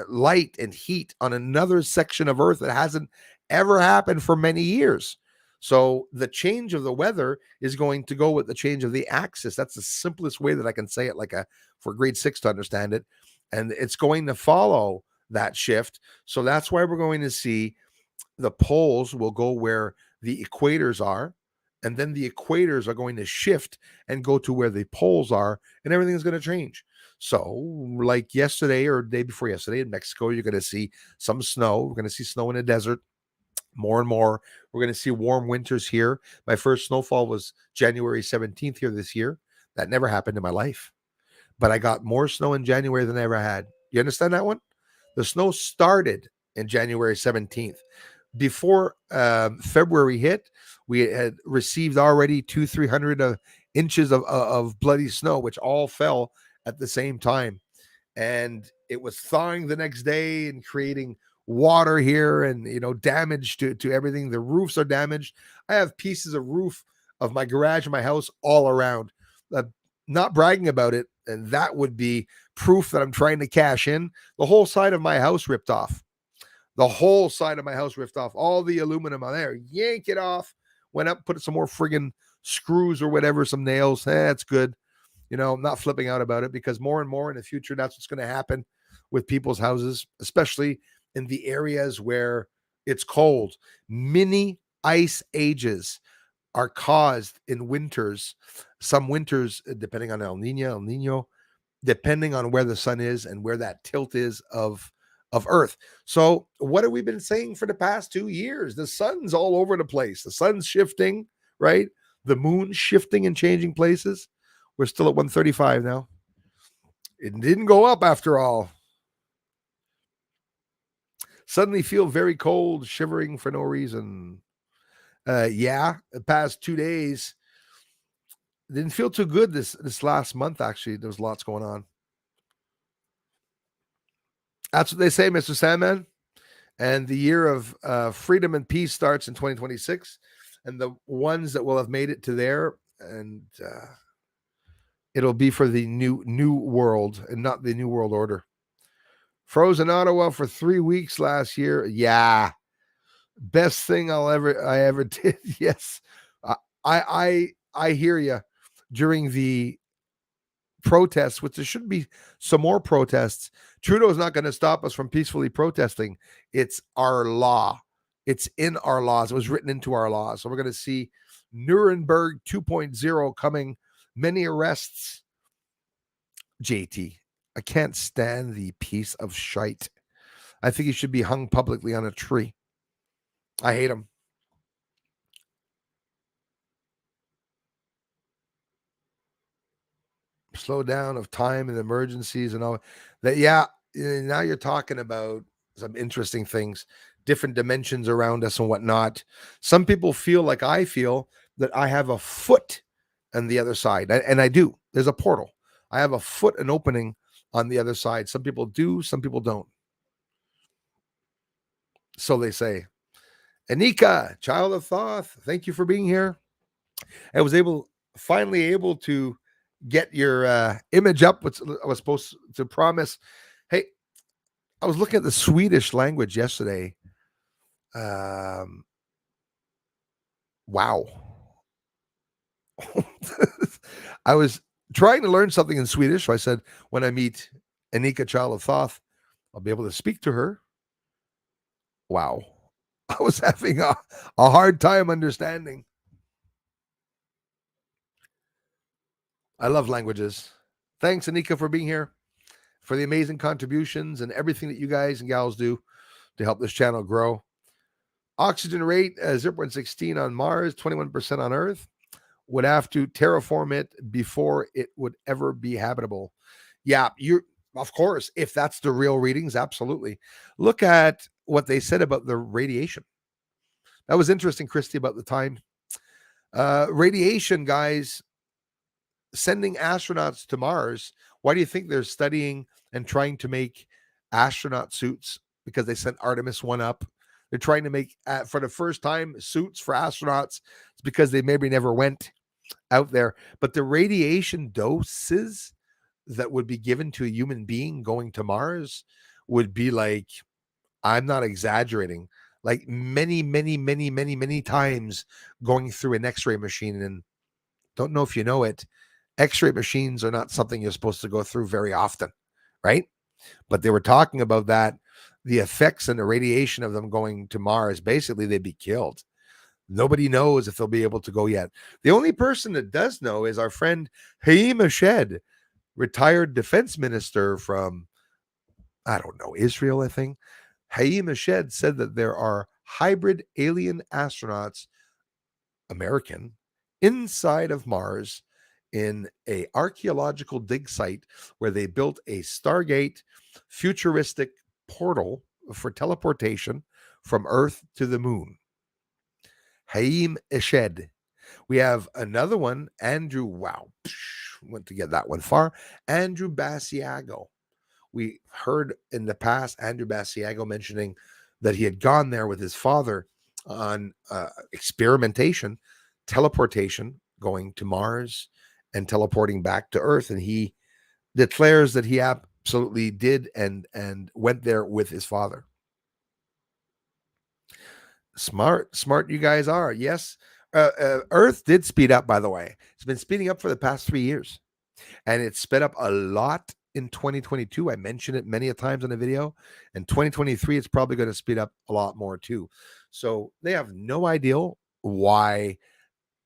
light and heat on another section of Earth that hasn't ever happened for many years. So the change of the weather is going to go with the change of the axis. That's the simplest way that I can say it, for grade 6 to understand it. And it's going to follow that shift. So that's why we're going to see the poles will go where the equators are, and then the equators are going to shift and go to where the poles are, and everything is going to change. So, like yesterday or day before yesterday in Mexico, you're going to see some snow. We're going to see snow in the desert more and more. We're going to see warm winters here. My first snowfall was January 17th here this year. That never happened in my life. But I got more snow in January than I ever had. You understand that one? The snow started in January 17th. Before February hit, we had received already 200-300 inches of bloody snow, which all fell at the same time. And it was thawing the next day and creating water here and damage to everything. The roofs are damaged. I have pieces of roof of my garage and my house all around. Not bragging about it, and that would be proof that I'm trying to cash in. The whole side of my house ripped off. The whole side of my house ripped off. All the aluminum on there, yank it off. Went up, put some more friggin' screws or whatever, some nails. That's good. I'm not flipping out about it, because more and more in the future, that's what's going to happen with people's houses, especially in the areas where it's cold. Mini ice ages are caused in winters. Some winters, depending on El Nino, depending on where the sun is and where that tilt is of Earth. So what have we been saying for the past 2 years? The sun's all over the place. The sun's shifting, right? The moon's shifting and changing places. We're still at 135 now. It didn't go up after all. Suddenly feel very cold, shivering for no reason. The past 2 days didn't feel too good this last month. Actually, there was lots going on. That's what they say, Mr. Sandman. And the year of freedom and peace starts in 2026. and the ones that will have made it to there, and it'll be for the new world and not the new world order. Froze in Ottawa for 3 weeks last year. Yeah, best thing I ever did. Yes, I hear you. During the protests, which there should be some more protests. Trudeau's not going to stop us from peacefully protesting. It's our law. It's in our laws. It was written into our laws. So we're going to see Nuremberg 2.0 coming. Many arrests. JT, I can't stand the piece of shite. I think he should be hung publicly on a tree. I hate him. Slow down of time and emergencies and all that. Yeah, now you're talking about some interesting things, different dimensions around us and whatnot. Some people feel like I feel that I have a foot on the other side, and I do. There's a portal. I have a foot, an opening on the other side. Some people do, some people don't. So they say. Anika, child of Thoth, thank you for being here. I was finally able to get your image up, which I was supposed to promise. Hey, I was looking at the Swedish language yesterday. Wow. I was trying to learn something in Swedish. So I said, when I meet Anika, child of Thoth, I'll be able to speak to her. Wow. I was having a hard time understanding. I love languages. Thanks, Anika, for being here, for the amazing contributions and everything that you guys and gals do to help this channel grow. Oxygen rate 0.16 on Mars, 21% on Earth. Would have to terraform it before it would ever be habitable. Yeah, of course, if that's the real readings, absolutely. Look at what they said about the radiation. That was interesting, Christy, about the time. Radiation, guys, sending astronauts to Mars. Why do you think they're studying and trying to make astronaut suits? Because they sent Artemis 1 up. They're trying to make, for the first time, suits for astronauts. It's because they maybe never went out there. But the radiation doses that would be given to a human being going to Mars would be like, I'm not exaggerating, like many times going through an X-ray machine. And don't know if you know it, X-ray machines are not something you're supposed to go through very often, right? But they were talking about that, the effects and the radiation of them going to Mars. Basically, they'd be killed. Nobody knows if they'll be able to go yet. The only person that does know is our friend I.S.S, retired defense minister from, I don't know, Israel, I think. I.S. said that there are hybrid alien astronauts, American, inside of Mars in a archaeological dig site where they built a Stargate futuristic portal for teleportation from Earth to the moon. I.S. We have another one, Andrew. Wow, went to get that one far. Andrew Basiago. We heard in the past Andrew Basiago mentioning that he had gone there with his father on experimentation, teleportation, going to Mars and teleporting back to Earth. And he declares that he absolutely did and went there with his father. Smart you guys are. Yes. Earth did speed up, by the way. It's been speeding up for the past 3 years, and it sped up a lot in 2022. I mentioned it many a times in the video. In 2023, it's probably going to speed up a lot more too. So they have no idea why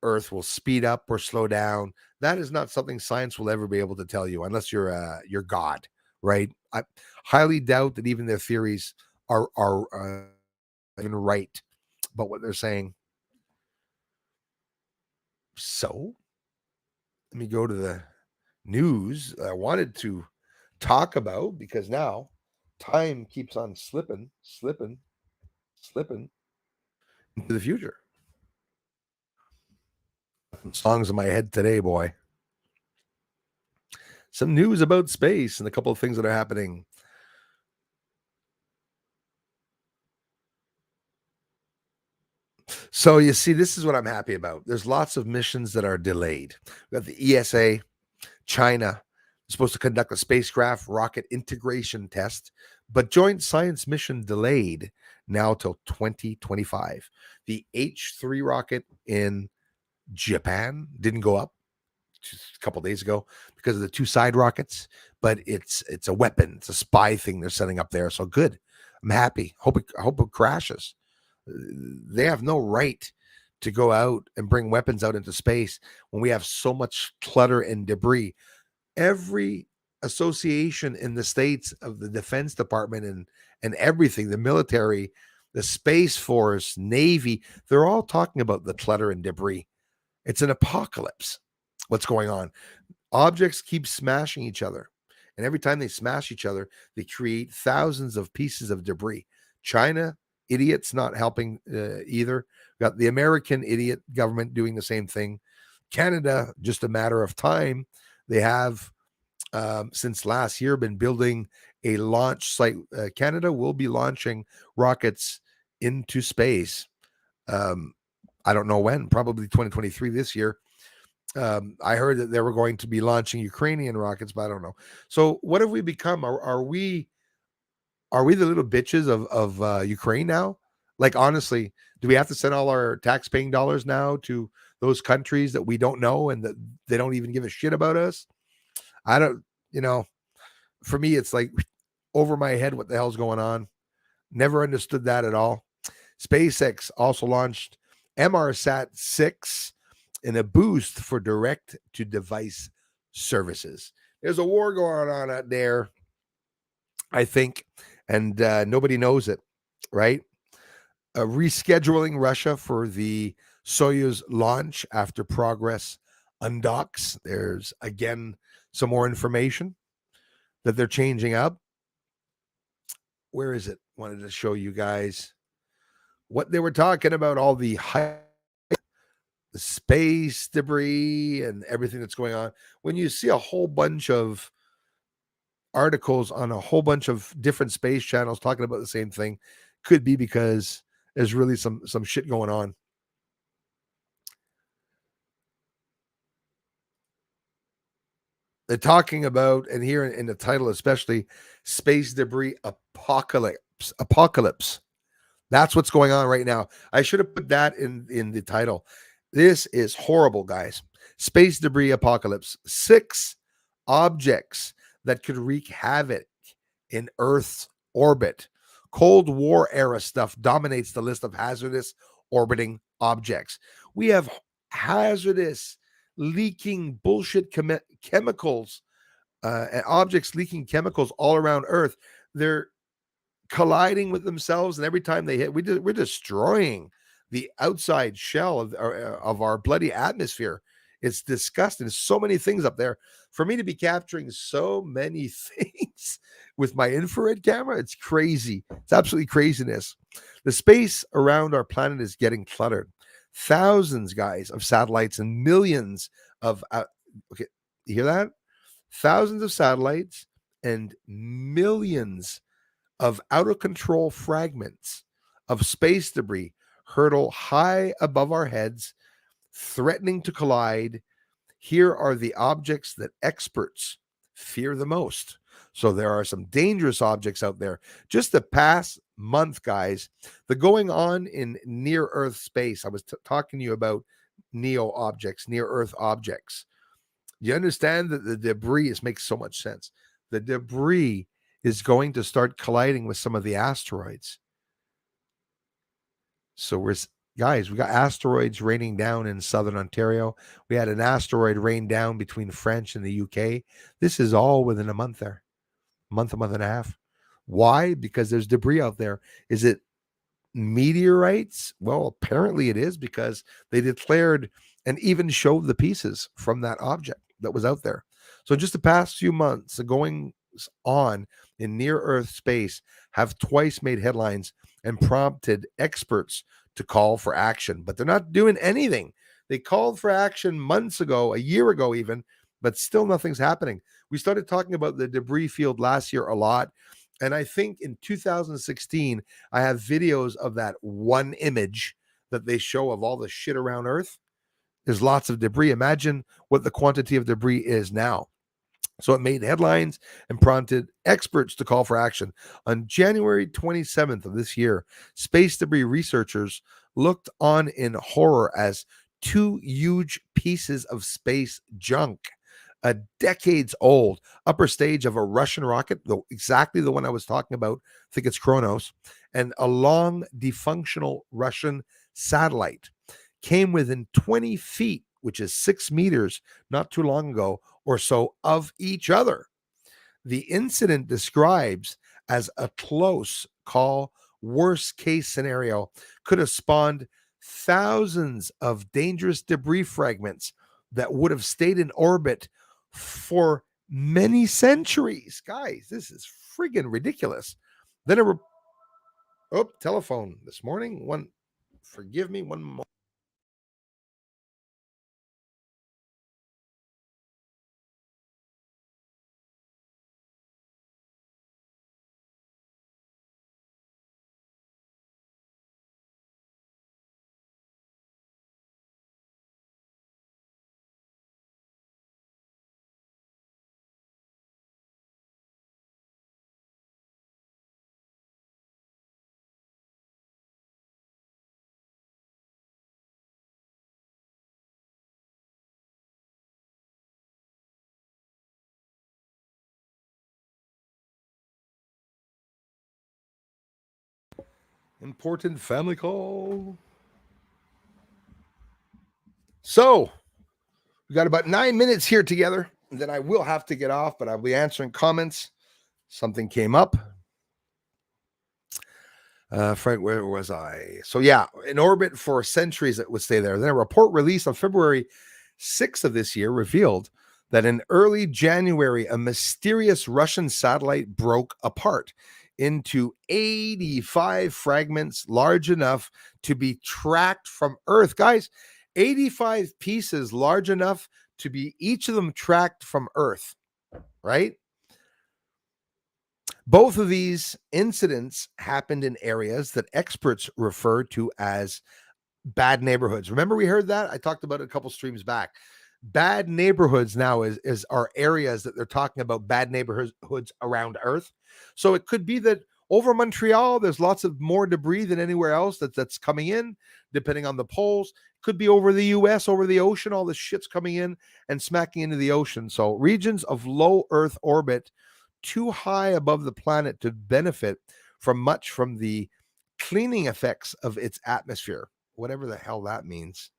Earth will speed up or slow down. That is not something science will ever be able to tell you, unless you're God, right? I highly doubt that even their theories are even right about what they're saying. So let me go to the news I wanted to talk about, because now time keeps on slipping into the future. Some songs in my head today, boy. Some news about space and a couple of things that are happening. So you see, this is what I'm happy about. There's lots of missions that are delayed. We got the ESA, China is supposed to conduct a spacecraft rocket integration test, but joint science mission delayed now till 2025. The H3 rocket in Japan didn't go up just a couple days ago because of the two side rockets, but it's a weapon, it's a spy thing they're setting up there. So good. I'm happy. I hope it crashes. They have no right to go out and bring weapons out into space when we have so much clutter and debris. Every association in the states of the Defense Department and everything, the military, the Space Force, Navy, they're all talking about the clutter and debris. It's an apocalypse. What's going on? Objects keep smashing each other. And every time they smash each other, they create thousands of pieces of debris. China, idiots not helping either. Got the American idiot government doing the same thing. Canada, just a matter of time. They have, since last year, been building a launch site. Canada will be launching rockets into space. I don't know when, probably 2023 this year. I heard that they were going to be launching Ukrainian rockets, but I don't know. So what have we become? Are we the little bitches of Ukraine now? Like, honestly, do we have to send all our tax-paying dollars now to those countries that we don't know and that they don't even give a shit about us? I don't, you know, for me, it's like over my head what the hell's going on. Never understood that at all. SpaceX also launched MRSat 6 in a boost for direct-to-device services. There's a war going on out there, I think, and nobody knows it, right? Rescheduling Russia for the Soyuz launch after progress undocks. There's, again, some more information that they're changing up. Where is it? Wanted to show you guys what they were talking about, all the space debris and everything that's going on. When you see a whole bunch of articles on a whole bunch of different space channels talking about the same thing, could be because there's really some shit going on. They're talking about, and here in the title especially, space debris apocalypse. That's what's going on right now. I should have put that in the title. This is horrible, guys. Space debris apocalypse. 6 objects that could wreak havoc in Earth's orbit. Cold War era stuff dominates the list of hazardous orbiting objects. We have hazardous leaking bullshit chemicals and objects leaking chemicals all around Earth. They're colliding with themselves, and every time they hit, we're destroying the outside shell of our bloody atmosphere. It's disgusting. There's so many things up there. For me to be capturing so many things with my infrared camera, it's crazy. It's absolutely craziness. The space around our planet is getting cluttered. Thousands, guys, of satellites and millions of okay, you hear that? Thousands of satellites and millions of out of control fragments of space debris hurtle high above our heads, threatening to collide. Here are the objects that experts fear the most. So there are some dangerous objects out there. Just the past month, guys, the going on in near Earth space. I was talking to you about NEO objects, near Earth objects. You understand that the debris makes so much sense. The debris is going to start colliding with some of the asteroids. So we got asteroids raining down in southern Ontario. We had an asteroid rain down between French and the UK. This is all within a month there. A month and a half. Why? Because there's debris out there. Is it meteorites? Well, apparently it is, because they declared and even showed the pieces from that object that was out there. So just the past few months, the goings on in near Earth space have twice made headlines and prompted experts to call for action, but they're not doing anything. They called for action months ago, a year ago even, but still nothing's happening. We started talking about the debris field last year a lot. And I think in 2016, I have videos of that one image that they show of all the shit around Earth, there's lots of debris. Imagine what the quantity of debris is now. So it made headlines and prompted experts to call for action. On January 27th of this year, space debris researchers looked on in horror as two huge pieces of space junk, a decades old upper stage of a Russian rocket, exactly the one I was talking about, I think it's Kronos, and a long defunctional Russian satellite came within 20 feet, which is 6 meters, not too long ago or so, of each other. The incident describes as a close call, worst case scenario, could have spawned thousands of dangerous debris fragments that would have stayed in orbit for many centuries. Guys, this is friggin' ridiculous. Then telephone this morning. Forgive me, one more. Important family call. So we got about 9 minutes here together. And then I will have to get off, but I'll be answering comments. Something came up. Frank, where was I? So yeah, in orbit for centuries it would stay there. Then a report released on February 6th of this year revealed that in early January, a mysterious Russian satellite broke apart into 85 fragments large enough to be tracked from Earth. Guys, 85 pieces large enough to be each of them tracked from Earth, right? Both of these incidents happened in areas that experts refer to as bad neighborhoods. Remember, we heard that? I talked about it a couple streams back. Bad neighborhoods now is are areas that they're talking about bad neighborhoods around Earth. So it could be that over Montreal, there's lots of more debris than anywhere else that's coming in, depending on the poles. Could be over the US, over the ocean, all this shit's coming in and smacking into the ocean. So regions of low Earth orbit too high above the planet to benefit from the cleaning effects of its atmosphere, whatever the hell that means.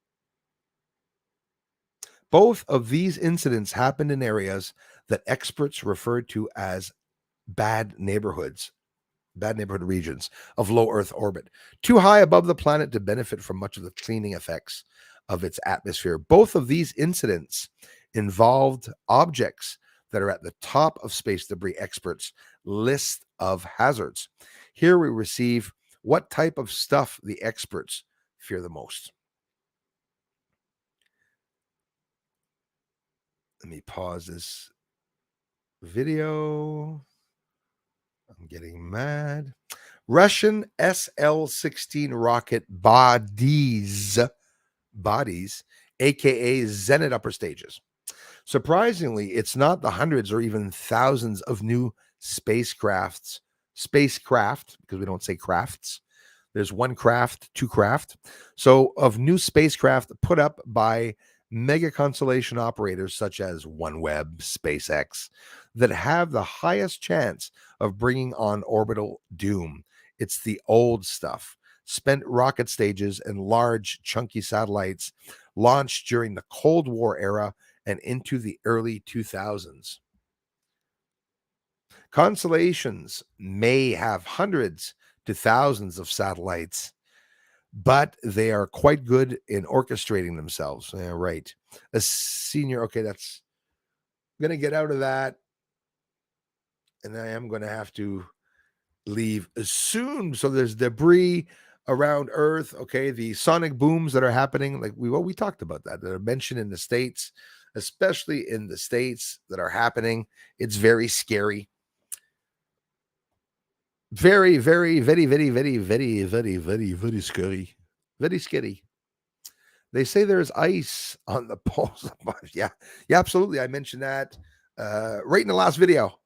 Both of these incidents happened in areas that experts refer to as bad neighborhood regions of low Earth orbit, too high above the planet to benefit from much of the cleaning effects of its atmosphere. Both of these incidents involved objects that are at the top of space debris experts' list of hazards. Here we receive what type of stuff the experts fear the most. Let me pause this video. I'm getting mad. Russian SL-16 rocket bodies, aka Zenit upper stages. Surprisingly, it's not the hundreds or even thousands of new spacecraft, because we don't say crafts. There's one craft, two craft. So of new spacecraft put up by mega constellation operators such as OneWeb, SpaceX, that have the highest chance of bringing on orbital doom. It's the old stuff. Spent rocket stages and large, chunky satellites launched during the Cold War era and into the early 2000s. Constellations may have hundreds to thousands of satellites, but they are quite good in orchestrating themselves. Yeah, right. A senior, okay, that's going to get out of that. And I am going to have to leave soon. So there's debris around Earth. Okay, the sonic booms that are happening, like we talked about that are mentioned in the States, especially in the States that are happening. It's very scary. Very, very, very, very, very, very, very, very, very scary. Very scary. They say there's ice on the poles. Yeah, absolutely. I mentioned that right in the last video.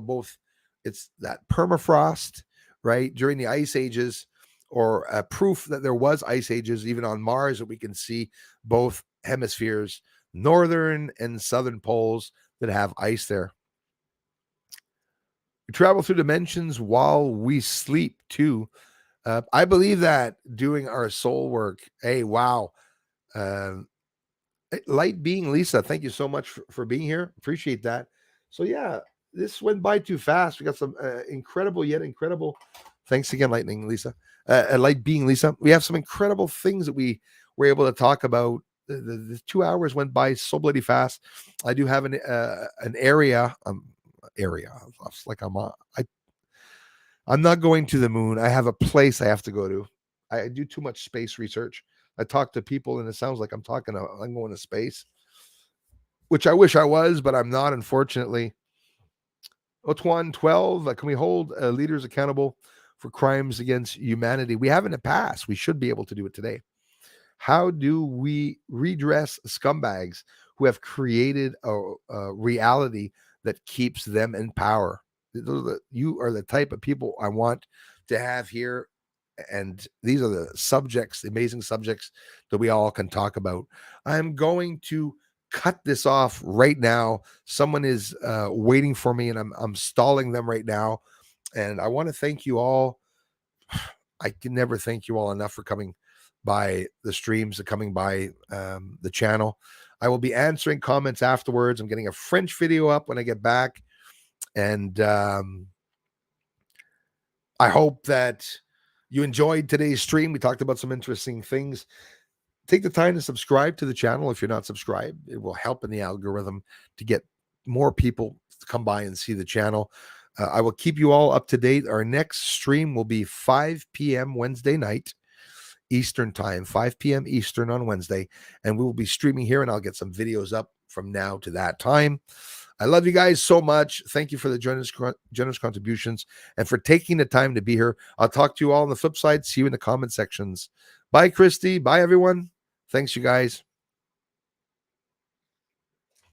Both it's that permafrost, right, during the ice ages, or proof that there was ice ages even on Mars, that we can see both hemispheres, northern and southern poles, that have ice there. We travel through dimensions while we sleep too. I believe that doing our soul work. Hey, wow. Light being Lisa, thank you so much for being here. Appreciate that. So yeah, this went by too fast. We got some incredible. Thanks again, Lightning Lisa. Light being Lisa. We have some incredible things that we were able to talk about. The 2 hours went by so bloody fast. I do have an area. It's like I'm not going to the moon. I have a place I have to go to. I do too much space research. I talk to people and it sounds like I'm going to space, which I wish I was, but I'm not, unfortunately. Otuan 12, can we hold leaders accountable for crimes against humanity? We have in the past. We should be able to do it today. How do we redress scumbags who have created a reality that keeps them in power? You are the type of people I want to have here. And these are the subjects, the amazing subjects that we all can talk about. I'm going to cut this off right now. Someone is waiting for me, and I'm stalling them right now. And I want to thank you all. I can never thank you all enough for coming by the streams, coming by the channel. I will be answering comments afterwards. I'm getting a French video up when I get back. And I hope that you enjoyed today's stream. We talked about some interesting things. Take the time to subscribe to the channel if you're not subscribed. It will help in the algorithm to get more people to come by and see the channel. I will keep you all up to date. Our next stream will be 5 p.m. Wednesday night, Eastern time, 5 p.m. Eastern on Wednesday. And we will be streaming here, and I'll get some videos up from now to that time. I love you guys so much. Thank you for the generous contributions and for taking the time to be here. I'll talk to you all on the flip side. See you in the comment sections. Bye, Christy. Bye, everyone. Thanks, you guys.